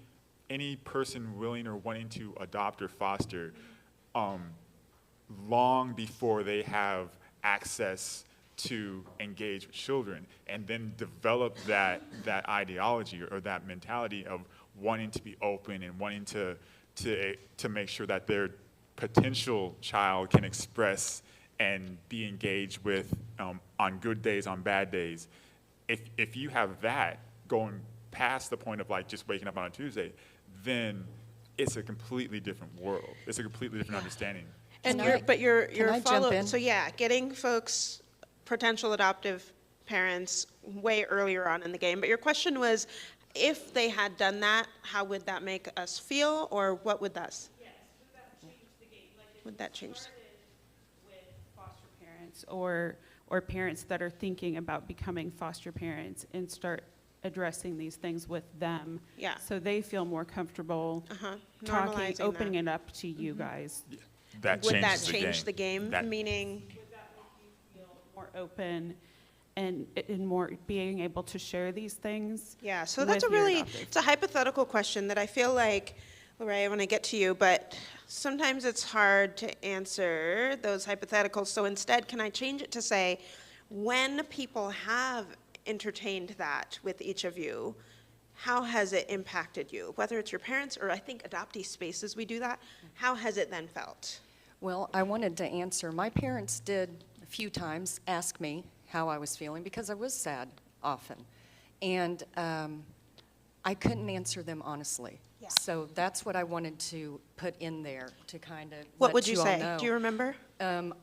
person willing or wanting to adopt or foster, long before they have access to engage with children, and then develop that ideology or that mentality of wanting to be open and wanting to make sure that their potential child can express and be engaged with on good days, on bad days. If you have that going past the point of, like, just waking up on a Tuesday, then it's a completely different world. It's a completely different understanding. And Can you're I jump in? So yeah, getting folks, potential adoptive parents, way earlier on in the game. But your question was, if they had done that, how would that make us feel, or what would that? Yes, would that change the game? Like, Would that change? With foster parents or parents that are thinking about becoming foster parents, and start addressing these things with them, Yeah. so they feel more comfortable talking, Normalizing opening that. it up to you guys. That Would that changes change the game? That- Meaning, Would that make you feel more open and more being able to share these things? yeah, so that's a with your really, adoptive? it's a hypothetical question that I feel like, Lorraine, I want to get to you, but sometimes it's hard to answer those hypotheticals. So instead, can I change it to say, when people have entertained that with each of you, how has it impacted you? Whether it's your parents or I think adoptee spaces, we do that. How has it then felt? Well, I wanted to answer. My parents did a few times ask me how I was feeling because I was sad often. And I couldn't answer them honestly. Yeah. So that's what I wanted to put in there to kind of What let would you all say? know. Do you remember?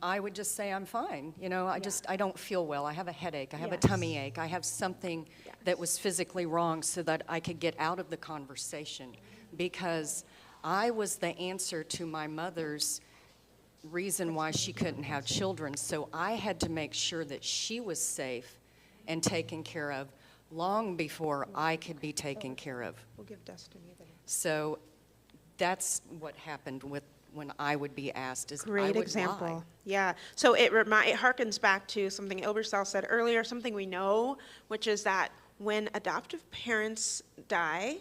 I would just say I'm fine. You know, I don't feel well. I have a headache. I have a Yes. tummy ache. I have something that was physically wrong so that I could get out of the conversation because I was the answer to my mother's reason why she couldn't have children. So I had to make sure that she was safe and taken care of long before I could be taken care of. We'll give Destiny the So that's what happened with when I would be asked is I great would example. lie. Yeah. So it harkens back to something Obersal said earlier, something we know, which is that when adoptive parents die,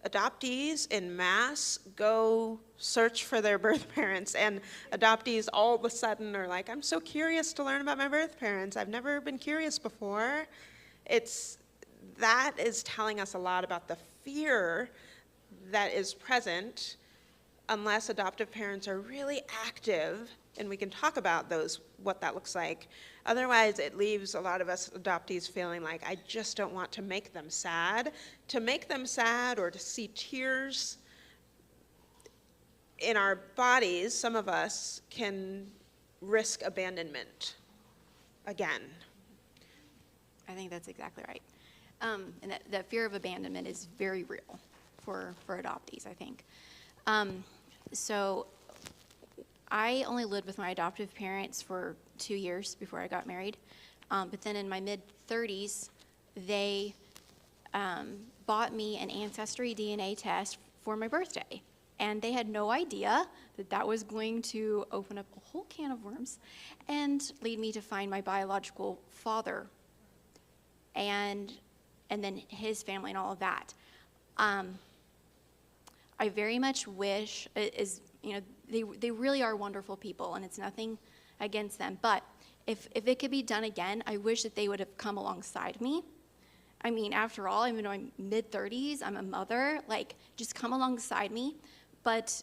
adoptees en masse go search for their birth parents, and adoptees all of a sudden are like, I'm so curious to learn about my birth parents. I've never been curious before. That is telling us a lot about the fear that is present unless adoptive parents are really active, and we can talk about what that looks like. Otherwise, it leaves a lot of us adoptees feeling like, I just don't want to make them sad. To make them sad or to see tears in our bodies, some of us can risk abandonment again. I think that's exactly right. And that fear of abandonment is very real for adoptees, I think. So I only lived with my adoptive parents for 2 years before I got married. But then in my mid-30s, they bought me an ancestry DNA test for my birthday. And they had no idea that that was going to open up a whole can of worms and lead me to find my biological father and then his family and all of that. I very much wish, they really are wonderful people, and it's nothing against them. But if it could be done again, I wish that they would have come alongside me. I mean, after all, I'm in my mid-30s, I'm a mother, just come alongside me. But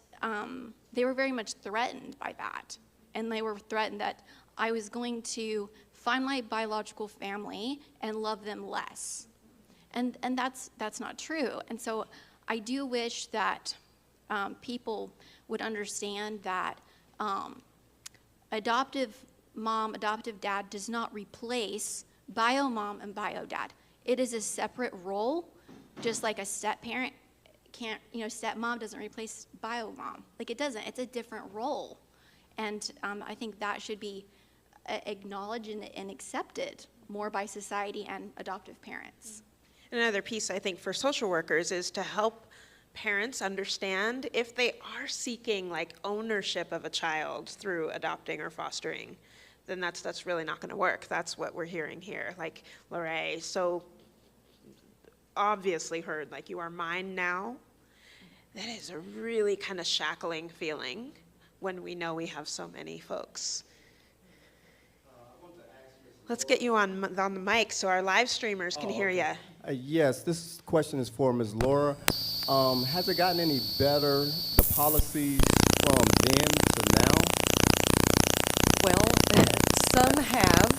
they were very much threatened by that. And they were threatened that I was going to find my biological family and love them less. And that's not true. And so I do wish that people would understand that adoptive mom, adoptive dad does not replace bio mom and bio dad. It is a separate role, just like a step parent can't, stepmom doesn't replace bio mom. It doesn't. It's a different role. And I think that should be acknowledged and accepted more by society and adoptive parents. Another piece, I think, for social workers is to help parents understand if they are seeking ownership of a child through adopting or fostering, then that's really not going to work. That's what we're hearing here. Lorraine so obviously heard, you are mine now. That is a really kind of shackling feeling when we know we have so many folks. Let's get you on the mic so our live streamers can hear you. Yes, this question is for Ms. Laura. Has it gotten any better, the policies from then to now? Well, some have.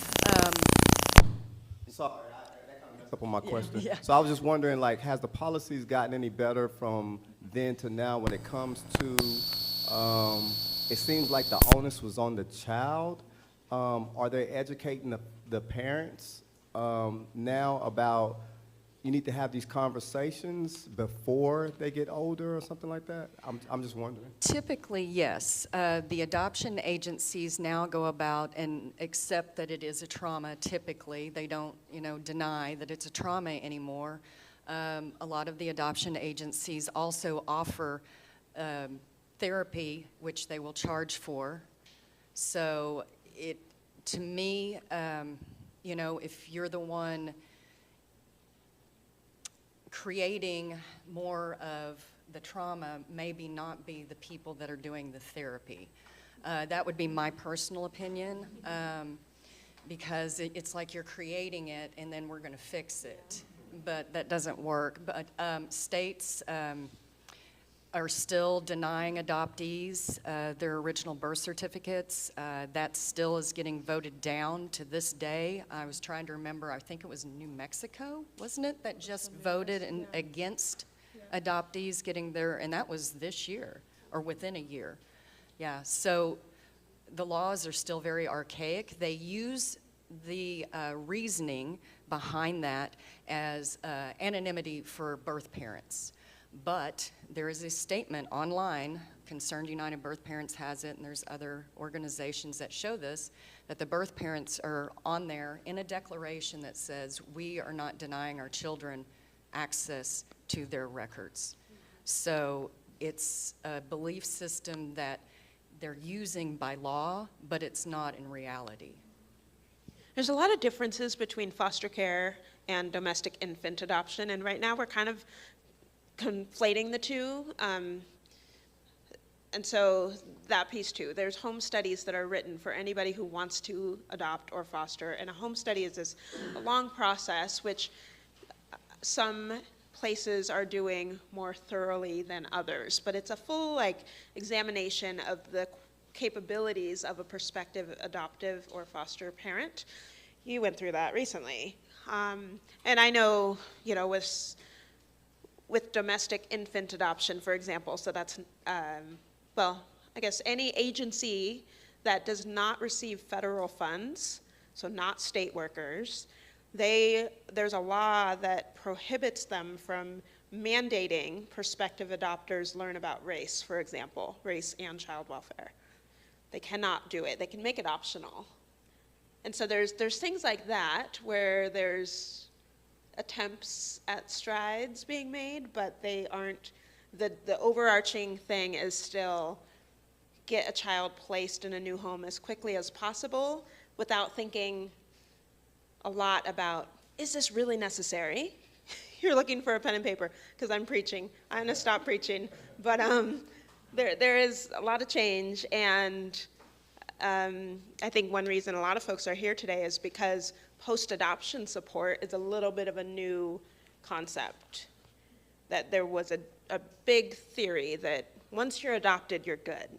Sorry, that kind of messed up on my question. yeah. So I was just wondering, has the policies gotten any better from then to now when it comes to, it seems like the onus was on the child. Are they educating the parents now about you need to have these conversations before they get older or something like that? I'm just wondering. Typically, yes. The adoption agencies now go about and accept that it is a trauma. Typically, they don't, deny that it's a trauma anymore. A lot of the adoption agencies also offer therapy, which they will charge for. So to me, if you're the one creating more of the trauma, maybe not be the people that are doing the therapy. That would be my personal opinion. because it's like you're creating it and then we're going to fix it. But that doesn't work. But states are still denying adoptees their original birth certificates. That still is getting voted down to this day. I was trying to remember, I think it was New Mexico, wasn't it, that just voted against adoptees getting their, and that was this year, or within a year. Yeah, so the laws are still very archaic. They use the reasoning behind that as anonymity for birth parents. But there is a statement online, Concerned United Birth Parents has it, and there's other organizations that show this, that the birth parents are on there in a declaration that says, we are not denying our children access to their records. So it's a belief system that they're using by law, but it's not in reality. There's a lot of differences between foster care and domestic infant adoption, and right now we're kind of conflating the two. And so that piece too. There's home studies that are written for anybody who wants to adopt or foster, and a home study is this long process which some places are doing more thoroughly than others, but it's a full examination of the capabilities of a prospective adoptive or foster parent. You went through that recently. And I know, with domestic infant adoption, for example, so that's, well, I guess any agency that does not receive federal funds, so not state workers, there's a law that prohibits them from mandating prospective adopters learn about race, for example, race and child welfare. They cannot do it. They can make it optional. And so there's things like that where there's attempts at strides being made, but they aren't, the overarching thing is still get a child placed in a new home as quickly as possible without thinking a lot about, is this really necessary? You're looking for a pen and paper because I'm preaching. I'm gonna stop preaching. But there is a lot of change, and I think one reason a lot of folks are here today is because post-adoption support is a little bit of a new concept. That there was a big theory that once you're adopted, you're good.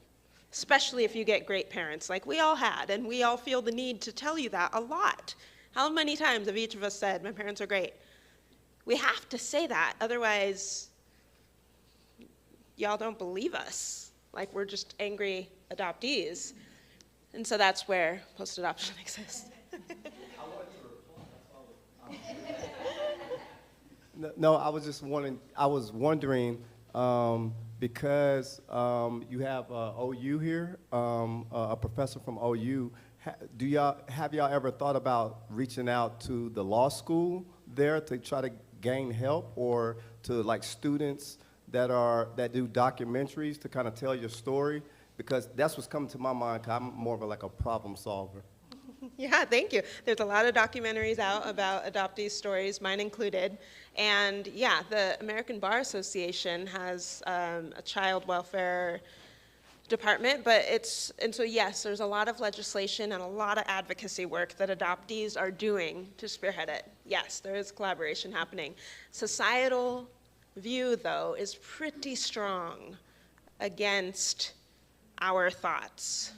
Especially if you get great parents like we all had, and we all feel the need to tell you that a lot. How many times have each of us said, my parents are great? We have to say that, otherwise y'all don't believe us. Like we're just angry adoptees. And so that's where post-adoption exists. No, I was just wondering, because you have OU here, a professor from OU, have y'all ever thought about reaching out to the law school there to try to gain help, or to students that do documentaries to kind of tell your story? Because that's what's coming to my mind, 'cause I'm more of a problem solver. Yeah, thank you. There's a lot of documentaries out about adoptee stories, mine included. And yeah, the American Bar Association has a child welfare department, and so yes, there's a lot of legislation and a lot of advocacy work that adoptees are doing to spearhead it. Yes, there is collaboration happening. Societal view, though, is pretty strong against our thoughts.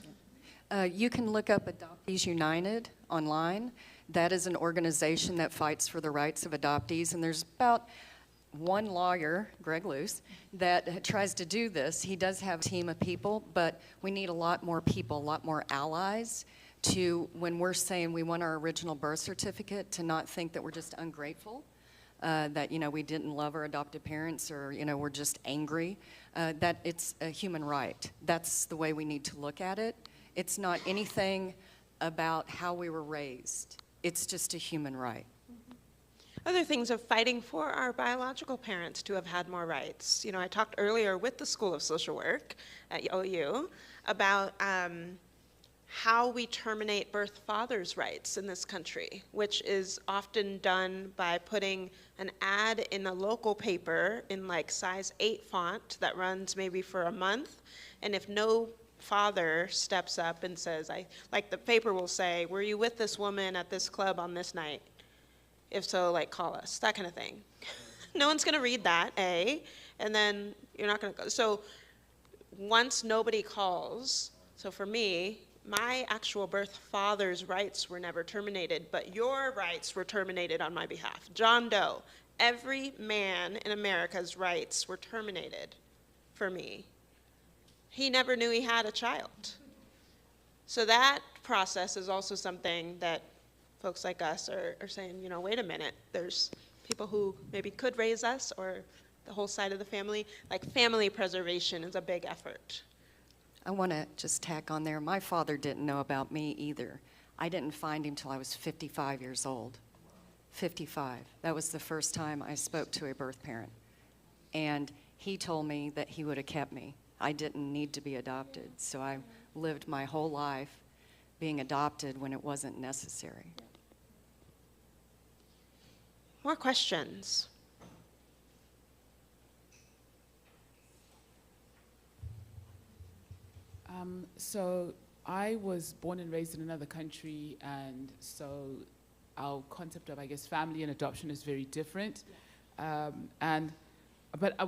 You can look up Adoptees United online. That is an organization that fights for the rights of adoptees, and there's about one lawyer, Greg Luce, that tries to do this. He does have a team of people, but we need a lot more people, a lot more allies to, when we're saying we want our original birth certificate, to not think that we're just ungrateful, that we didn't love our adopted parents, or we're just angry, that it's a human right. That's the way we need to look at it. It's not anything about how we were raised. It's just a human right. Other things of fighting for our biological parents to have had more rights. I talked earlier with the School of Social Work at OU about how we terminate birth fathers' rights in this country, which is often done by putting an ad in a local paper in size 8 font that runs maybe for a month, and if no father steps up and says, like the paper will say, were you with this woman at this club on this night? If so, like, call us, that kind of thing. No one's gonna read that, A, and then you're not gonna go. So once nobody calls, so for me, my actual birth father's rights were never terminated, but your rights were terminated on my behalf. John Doe, every man in America's rights were terminated for me. He never knew he had a child. So that process is also something that folks like us are saying, you know, wait a minute, there's people who maybe could raise us or the whole side of the family. Like, family preservation is a big effort. I want to just tack on there. My father didn't know about me either. I didn't find him till I was 55 years old. 55. That was the first time I spoke to a birth parent. And he told me that he would have kept me. I didn't need to be adopted. So I lived my whole life being adopted when it wasn't necessary. More questions? So I was born and raised in another country, and so our concept of, I guess, family and adoption is very different. But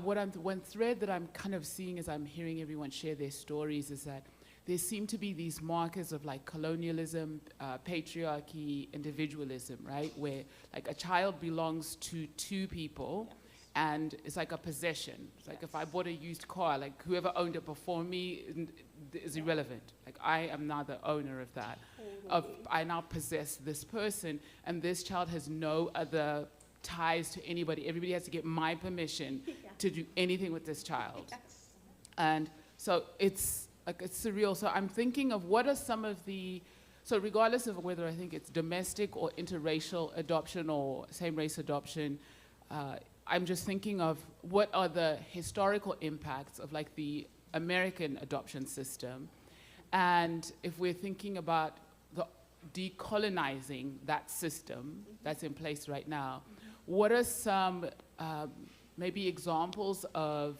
one thread that I'm kind of seeing as I'm hearing everyone share their stories is that there seem to be these markers of like colonialism, patriarchy, individualism, right? Where like a child belongs to two people, and it's like a possession. It's like if I bought a used car, like whoever owned it before me is irrelevant. Like I am now the owner of that. I now possess this person, and this child has no other ties to anybody. Everybody has to get my permission to do anything with this child. And so it's like, it's surreal. So I'm thinking of what are some of the, so regardless of whether I think it's domestic or interracial adoption or same-race adoption, I'm just thinking of what are the historical impacts of like the American adoption system. And if we're thinking about the decolonizing that system that's in place right now, what are some maybe examples of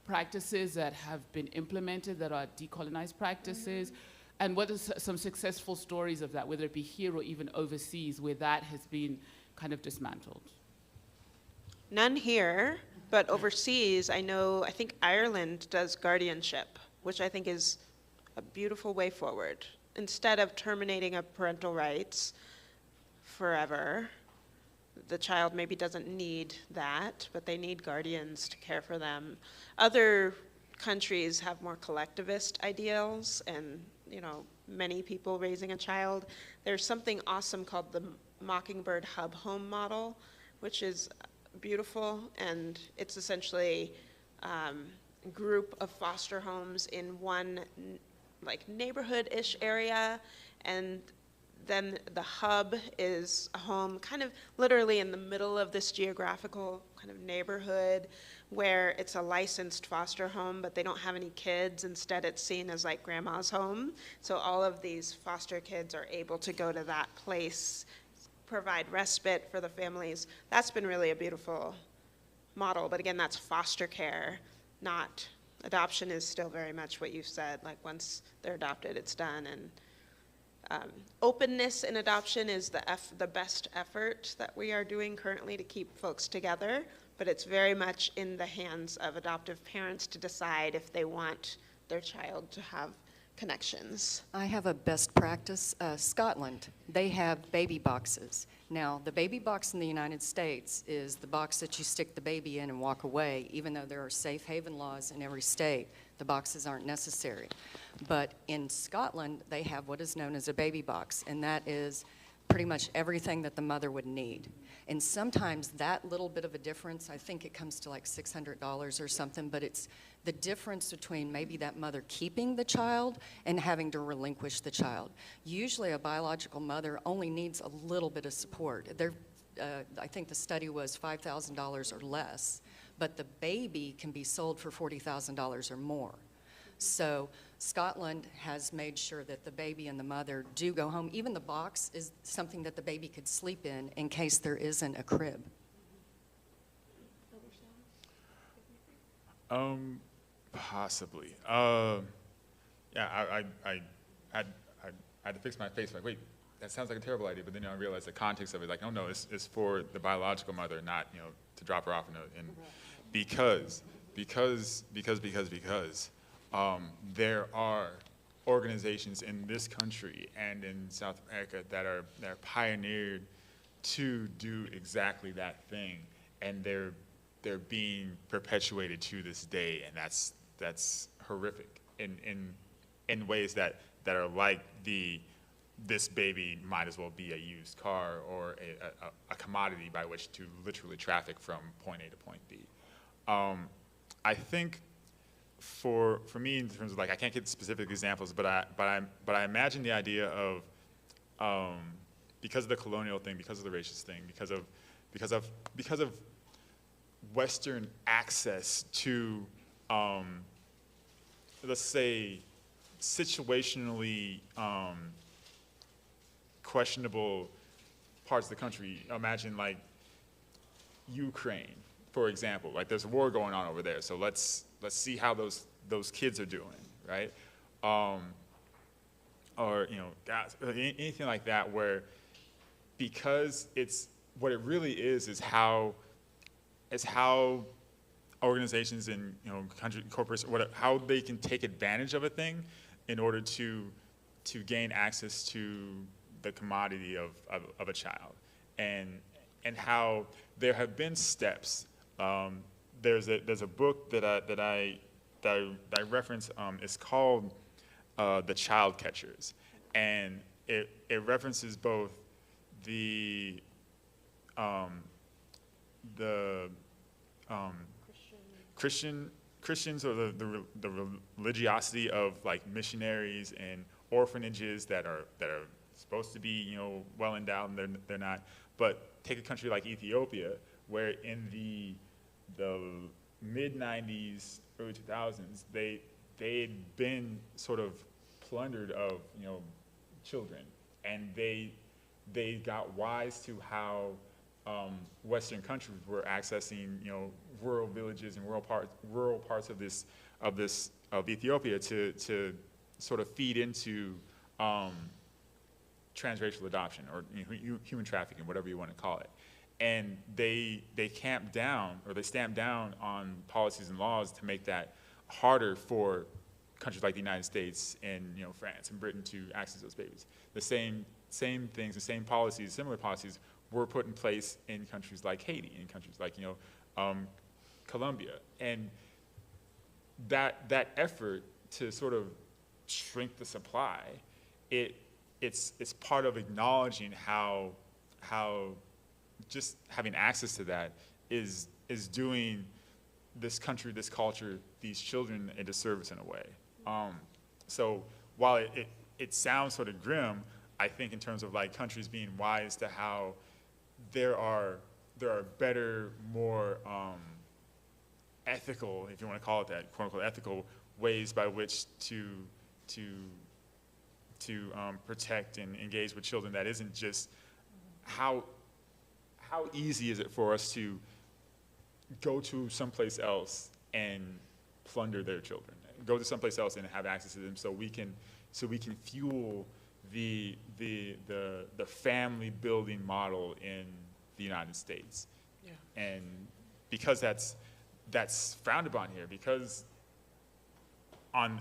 practices that have been implemented that are decolonized practices? And what are some successful stories of that, whether it be here or even overseas, where that has been kind of dismantled? None here, but overseas, I think Ireland does guardianship, which I think is a beautiful way forward. Instead of terminating a parental rights forever, the child maybe doesn't need that, but they need guardians to care for them. Other countries have more collectivist ideals and, you know, many people raising a child. There's something awesome called the Mockingbird Hub Home model, which is beautiful, and it's essentially a group of foster homes in one like neighborhood-ish area, and then the hub is a home kind of literally in the middle of this geographical kind of neighborhood where it's a licensed foster home, but they don't have any kids. Instead, it's seen as like grandma's home. So all of these foster kids are able to go to that place, provide respite for the families. That's been really a beautiful model. But again, that's foster care, not adoption is still very much what you said. Like once they're adopted, it's done. And openness in adoption is the best effort that we are doing currently to keep folks together, but it's very much in the hands of adoptive parents to decide if they want their child to have connections. I have a best practice. Scotland, they have baby boxes. Now, the baby box in the United States is the box that you stick the baby in and walk away. Even though there are safe haven laws in every state, the boxes aren't necessary. But in Scotland, they have what is known as a baby box, and that is pretty much everything that the mother would need. And sometimes that little bit of a difference, I think it comes to like $600 or something, but it's the difference between maybe that mother keeping the child and having to relinquish the child. Usually a biological mother only needs a little bit of support. I think the study was $5,000 or less, but the baby can be sold for $40,000 or more. So Scotland has made sure that the baby and the mother do go home. Even the box is something that the baby could sleep in case there isn't a crib. Possibly. Yeah, I had to fix my face, like, wait, that sounds like a terrible idea, but then I realized the context of it, like, oh no, it's for the biological mother, not, to drop her off in because there are organizations in this country and in South America that are pioneered to do exactly that thing, and they're being perpetuated to this day, and that's horrific in ways that are like this baby might as well be a used car or a commodity by which to literally traffic from point A to point B. I think for me, in terms of, like, I can't get specific examples, but I imagine the idea of because of the colonial thing, because of the racist thing, because of Western access to let's say situationally questionable parts of the country. Imagine, like, Ukraine, for example. Like, there's a war going on over there, so let's see how those kids are doing, right? Or guys, anything like that, where because it's what it really is how organizations and country corporates, how they can take advantage of a thing in order to gain access to the commodity of a child, and how there have been steps. There's a book that I reference. It's called The Child Catchers, and it references both the Christians, or the religiosity of, like, missionaries and orphanages that are supposed to be well endowed, and they're not. But take a country like Ethiopia, where in the mid 90s, early 2000s, they had been sort of plundered of children, and they got wise to how Western countries were accessing rural villages and rural parts of Ethiopia to sort of feed into transracial adoption, or human trafficking, whatever you want to call it. And they stamped down on policies and laws to make that harder for countries like the United States and France and Britain to access those babies. The same things, the same policies, similar policies were put in place in countries like Haiti, in countries like Colombia, and that effort to sort of shrink the supply, it's part of acknowledging how just having access to that is doing this country, this culture, these children a disservice in a way. So while it sounds sort of grim, I think in terms of, like, countries being wise to how there are better, more ethical, if you want to call it that, quote unquote ethical ways by which to protect and engage with children. That isn't just how easy is it for us to go to someplace else and plunder their children, go to someplace else and have access to them, so we can fuel the family building model in the United States. Yeah. And because that's frowned upon here, because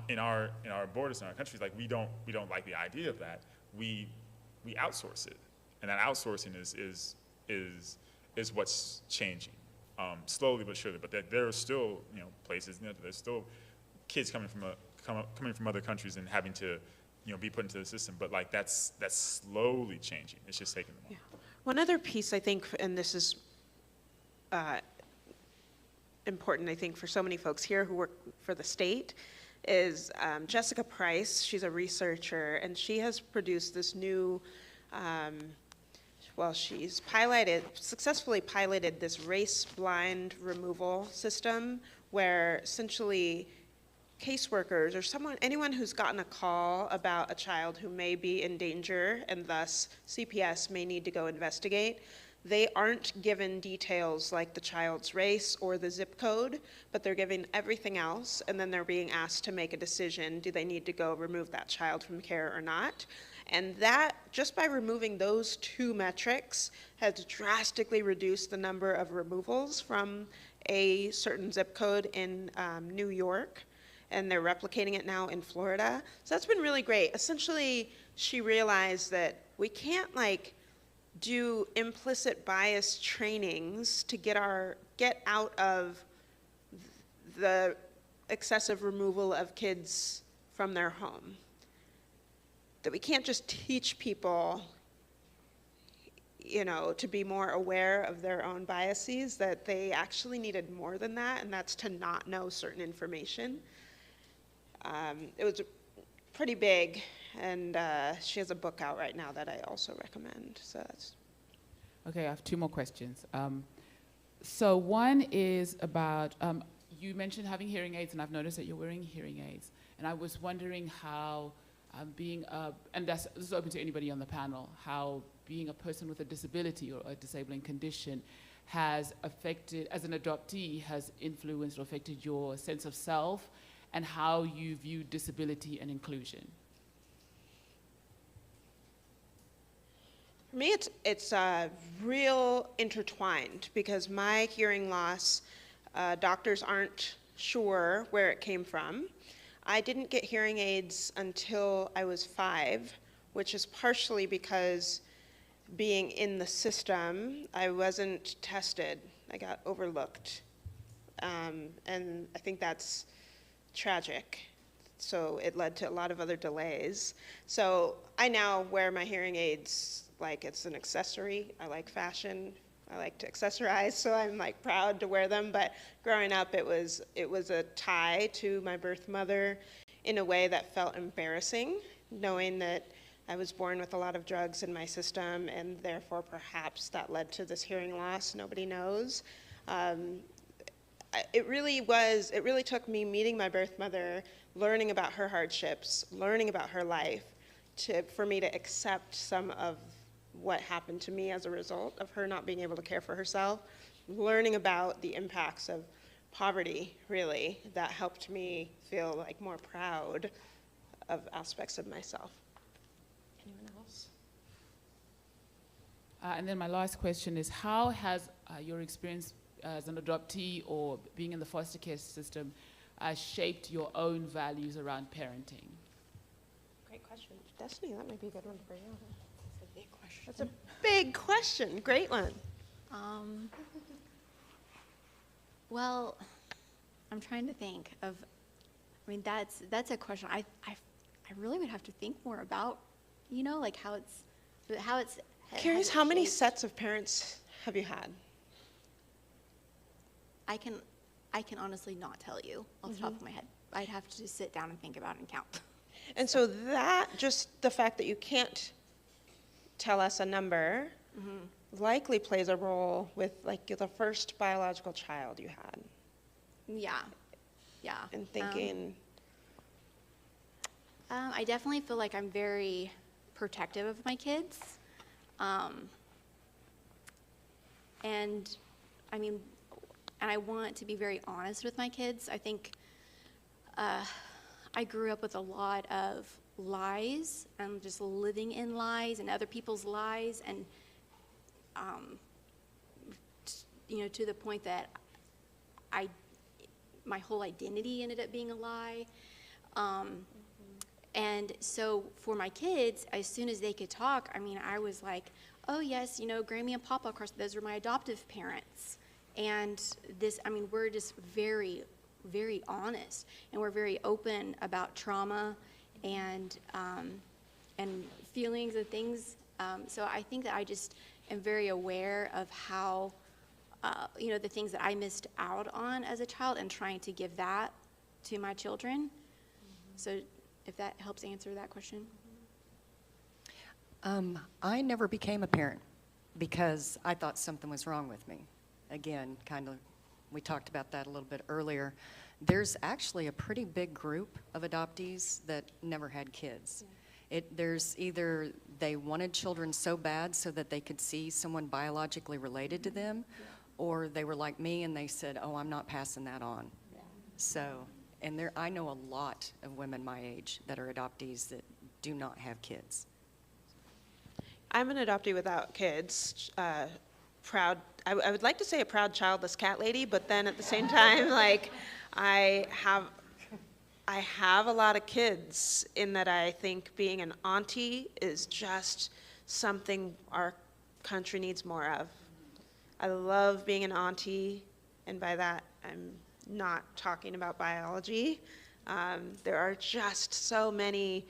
in our borders, in our countries, like, we don't like the idea of that. We outsource it, and that outsourcing is what's changing, slowly but surely. But there are still places, there's still kids coming from other countries and having to be put into the system. But, like, that's slowly changing. It's just taking them. Yeah. One other piece, I think, and this is important, I think, for so many folks here who work for the state, is Jessica Price. She's a researcher, and she has produced this new, she's successfully piloted this race-blind removal system, where essentially caseworkers or anyone who's gotten a call about a child who may be in danger and thus CPS may need to go investigate, they aren't given details like the child's race or the zip code, but they're given everything else, and then they're being asked to make a decision. Do they need to go remove that child from care or not? And that, just by removing those two metrics, has drastically reduced the number of removals from a certain zip code in New York, and they're replicating it now in Florida. So that's been really great. Essentially, she realized that we can't do implicit bias trainings to get out of the excessive removal of kids from their home. That we can't just teach people, to be more aware of their own biases, that they actually needed more than that, and that's to not know certain information. It was pretty big, and she has a book out right now that I also recommend. So that's. Okay, I have two more questions. So one is about, you mentioned having hearing aids, and I've noticed that you're wearing hearing aids. And I was wondering how and this is open to anybody on the panel, how being a person with a disability or a disabling condition has affected, as an adoptee, has influenced or affected your sense of self and how you view disability and inclusion. For me, it's real intertwined, because my hearing loss, doctors aren't sure where it came from. I didn't get hearing aids until I was 5, which is partially because being in the system, I wasn't tested. I got overlooked. And I think that's tragic. So it led to a lot of other delays. So I now wear my hearing aids like it's an accessory. I like fashion. I like to accessorize, so I'm proud to wear them. But growing up, it was a tie to my birth mother in a way that felt embarrassing, knowing that I was born with a lot of drugs in my system, and therefore perhaps that led to this hearing loss. Nobody knows. It really took me meeting my birth mother, learning about her hardships, learning about her life, for me to accept some of what happened to me as a result of her not being able to care for herself, learning about the impacts of poverty, really, that helped me feel more proud of aspects of myself. Anyone else? And then my last question is, how has your experience as an adoptee or being in the foster care system shaped your own values around parenting? Great question. Destiny, that might be a good one for you. That's a big question. Great one. Well, I'm trying to think of. That's a question I really would have to think more about. How it's. Curious, how many sets of parents have you had? I can honestly not tell you off the top of my head. I'd have to just sit down and think about it and count. And so that, just the fact that you can't tell us a number, likely plays a role with the first biological child you had. Yeah. And thinking. I definitely feel like I'm very protective of my kids. And I want to be very honest with my kids. I think I grew up with a lot of lies and just living in lies and other people's lies, and to the point that my whole identity ended up being a lie. And so for my kids, as soon as they could talk, I was like, oh yes, Grammy and Papa, of course, those are my adoptive parents. And we're just very, very honest, and we're very open about trauma and feelings and things. So I think that I just am very aware of how, the things that I missed out on as a child, and trying to give that to my children. So if that helps answer that question. I never became a parent because I thought something was wrong with me. Again, we talked about that a little bit earlier. There's actually a pretty big group of adoptees that never had kids. There's either they wanted children so bad so that they could see someone biologically related to them, or they were like me and they said, oh, I'm not passing that on. So, and I know a lot of women my age that are adoptees that do not have kids. I'm an adoptee without kids. Proud. I would like to say a proud childless cat lady, but then at the same time, like, I have a lot of kids in that I think being an auntie is just something our country needs more of. I love being an auntie, and by that I'm not talking about biology. There are just so many,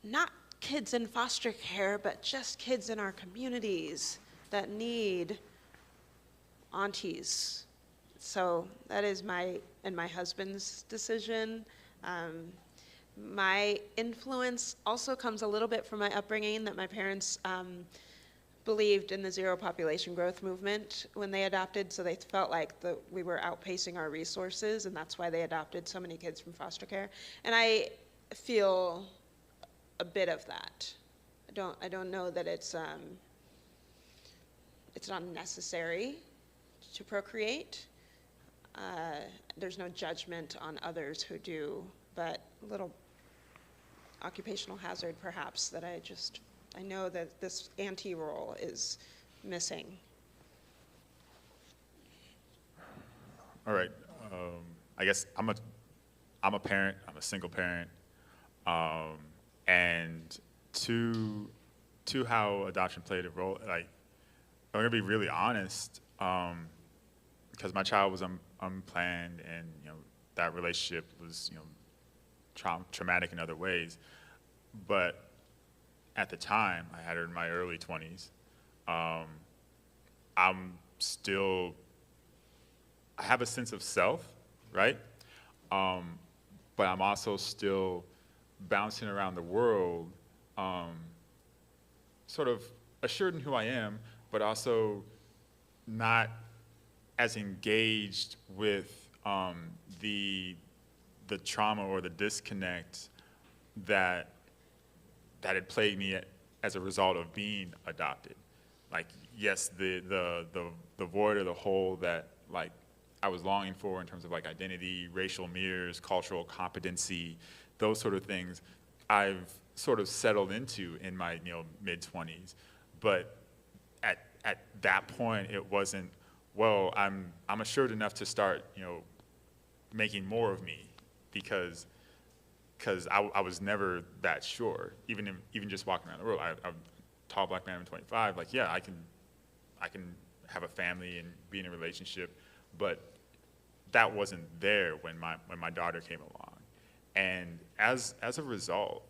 not kids in foster care, but just kids in our communities that need aunties. So that is my and my husband's decision. My influence also comes a little bit from my upbringing, that my parents believed in the zero population growth movement when they adopted, so they felt like we were outpacing our resources, and that's why they adopted so many kids from foster care. And I feel a bit of that. I don't know that it's not necessary to procreate. There's no judgment on others who do, but a little occupational hazard perhaps that I know that this auntie role is missing. All right. I guess I'm a parent. I'm a single parent, and to how adoption played a role. Like, I'm gonna be really honest, because my child was unplanned, and that relationship was traumatic in other ways. But at the time, I had her in my early 20s. I have a sense of self, right? But I'm also still bouncing around the world, sort of assured in who I am, but also not as engaged with the trauma or the disconnect that had plagued me as a result of being adopted. Like, yes, the void or the hole that, like, I was longing for in terms of, like, identity, racial mirrors, cultural competency, those sort of things, I've sort of settled into in my mid-20s. But at that point, it wasn't, well, I'm assured enough to start making more of me, because I was never that sure. Even just walking around the world, I'm a tall black man, I'm 25. Like, yeah, I can have a family and be in a relationship, but that wasn't there when my daughter came along. And as a result,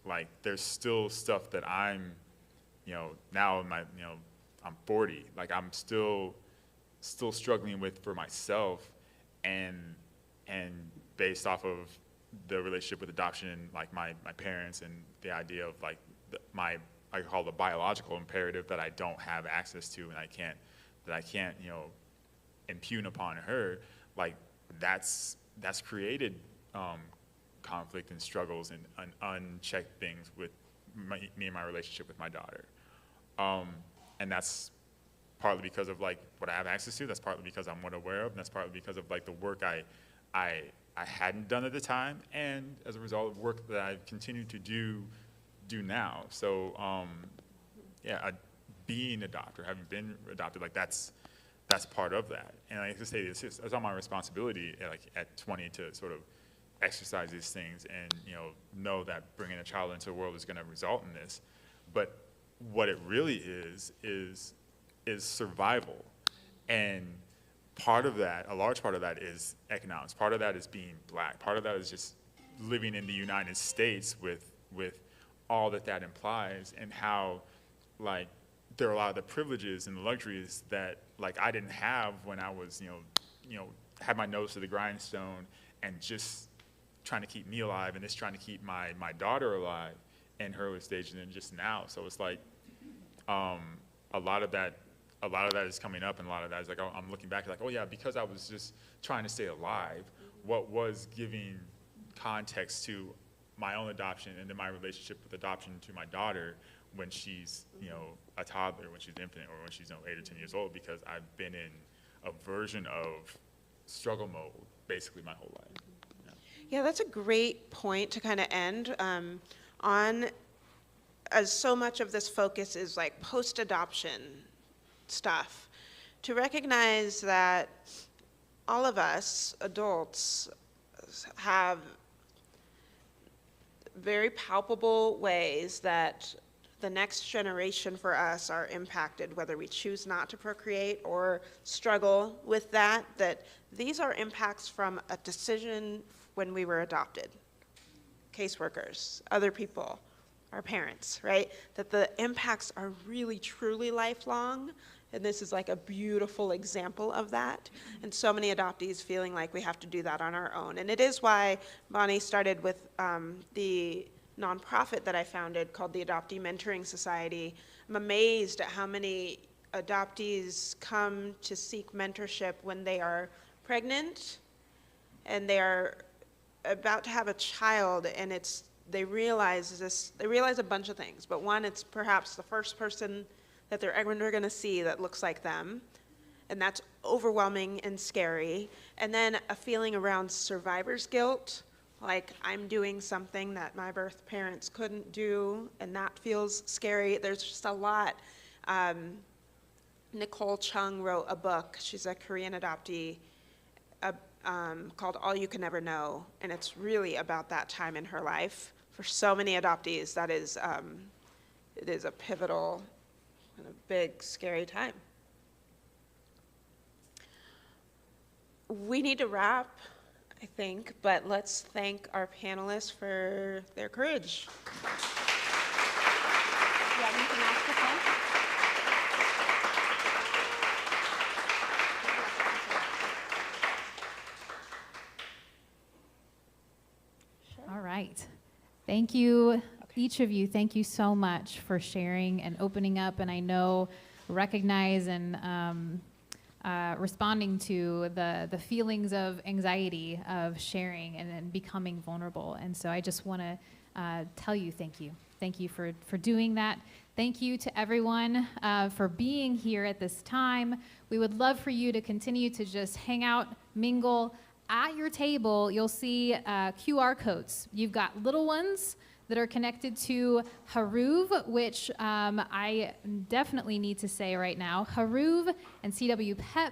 like, there's still stuff that I'm, now in my, I'm 40. Like, I'm still struggling with for myself, and based off of the relationship with adoption, like my parents, and the idea of, like, I call the biological imperative that I don't have access to, and I can't impugn upon her. Like, that's created conflict and struggles and unchecked things with me and my relationship with my daughter. And that's partly because of, like, what I have access to. That's partly because I'm more aware of, and that's partly because of, like, the work I hadn't done at the time, and as a result of work that I continue to do now. So yeah, being adopted, having been adopted, like, that's part of that. And I have to say, it's on my responsibility at 20 to sort of exercise these things, and know that bringing a child into the world is going to result in this. But what it really is survival. And part of that, a large part of that, is economics. Part of that is being black. Part of that is just living in the United States with all that implies, and how, like, there are a lot of the privileges and the luxuries that, like, I didn't have when I was, had my nose to the grindstone and just trying to keep me alive, and just trying to keep my daughter alive in her early stage, and then just now. So it's like, a lot of that is coming up, and a lot of that is like, I'm looking back like, oh yeah, because I was just trying to stay alive, what was giving context to my own adoption and then my relationship with adoption to my daughter when she's, a toddler, when she's infant, or when she's 8 or 10 years old, because I've been in a version of struggle mode basically my whole life. Yeah, that's a great point to kind of end on, as so much of this focus is like post-adoption stuff, to recognize that all of us adults have very palpable ways that the next generation for us are impacted, whether we choose not to procreate or struggle with that these are impacts from a decision when we were adopted. Caseworkers, other people, our parents, right? That the impacts are really, truly lifelong. And this is like a beautiful example of that. And so many adoptees feeling like we have to do that on our own. And it is why Bonnie started with the nonprofit that I founded called the Adoptee Mentoring Society. I'm amazed at how many adoptees come to seek mentorship when they are pregnant and they are about to have a child, and they realize a bunch of things, but one, it's perhaps the first person that they're ever going to see that looks like them, and that's overwhelming and scary. And then a feeling around survivor's guilt, like I'm doing something that my birth parents couldn't do, and that feels scary. There's just a lot. Nicole Chung wrote a book, she's a Korean adoptee, called All You Can Ever Know, and it's really about that time in her life. For so many adoptees, that is, it is a pivotal and a big, scary time. We need to wrap, I think, but let's thank our panelists for their courage. Yeah, you can ask the pen. All right. Thank you, each of you. Thank you so much for sharing and opening up. And I know, recognize and responding to the feelings of anxiety of sharing and becoming vulnerable. And so I just want to tell you thank you. Thank you for doing that. Thank you to everyone for being here at this time. We would love for you to continue to just hang out, mingle. At your table, you'll see QR codes. You've got little ones that are connected to Haruv, which I definitely need to say right now. Haruv and CWPEP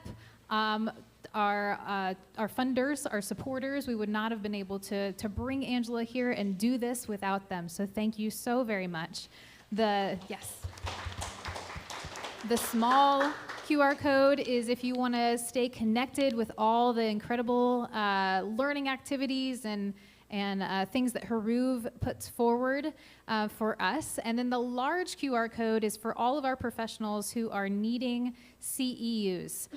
are funders, our supporters. We would not have been able to bring Angela here and do this without them. So thank you so very much. The small QR code is if you want to stay connected with all the incredible learning activities and things that Haruv puts forward for us. And then the large QR code is for all of our professionals who are needing CEUs.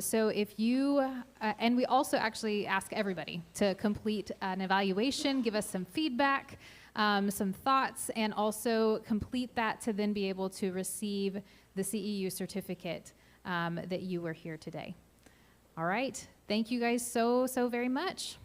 So if you, and we also actually ask everybody to complete an evaluation, give us some feedback, some thoughts, and also complete that to then be able to receive the CEU certificate that you were here today. All right. Thank you guys so very much.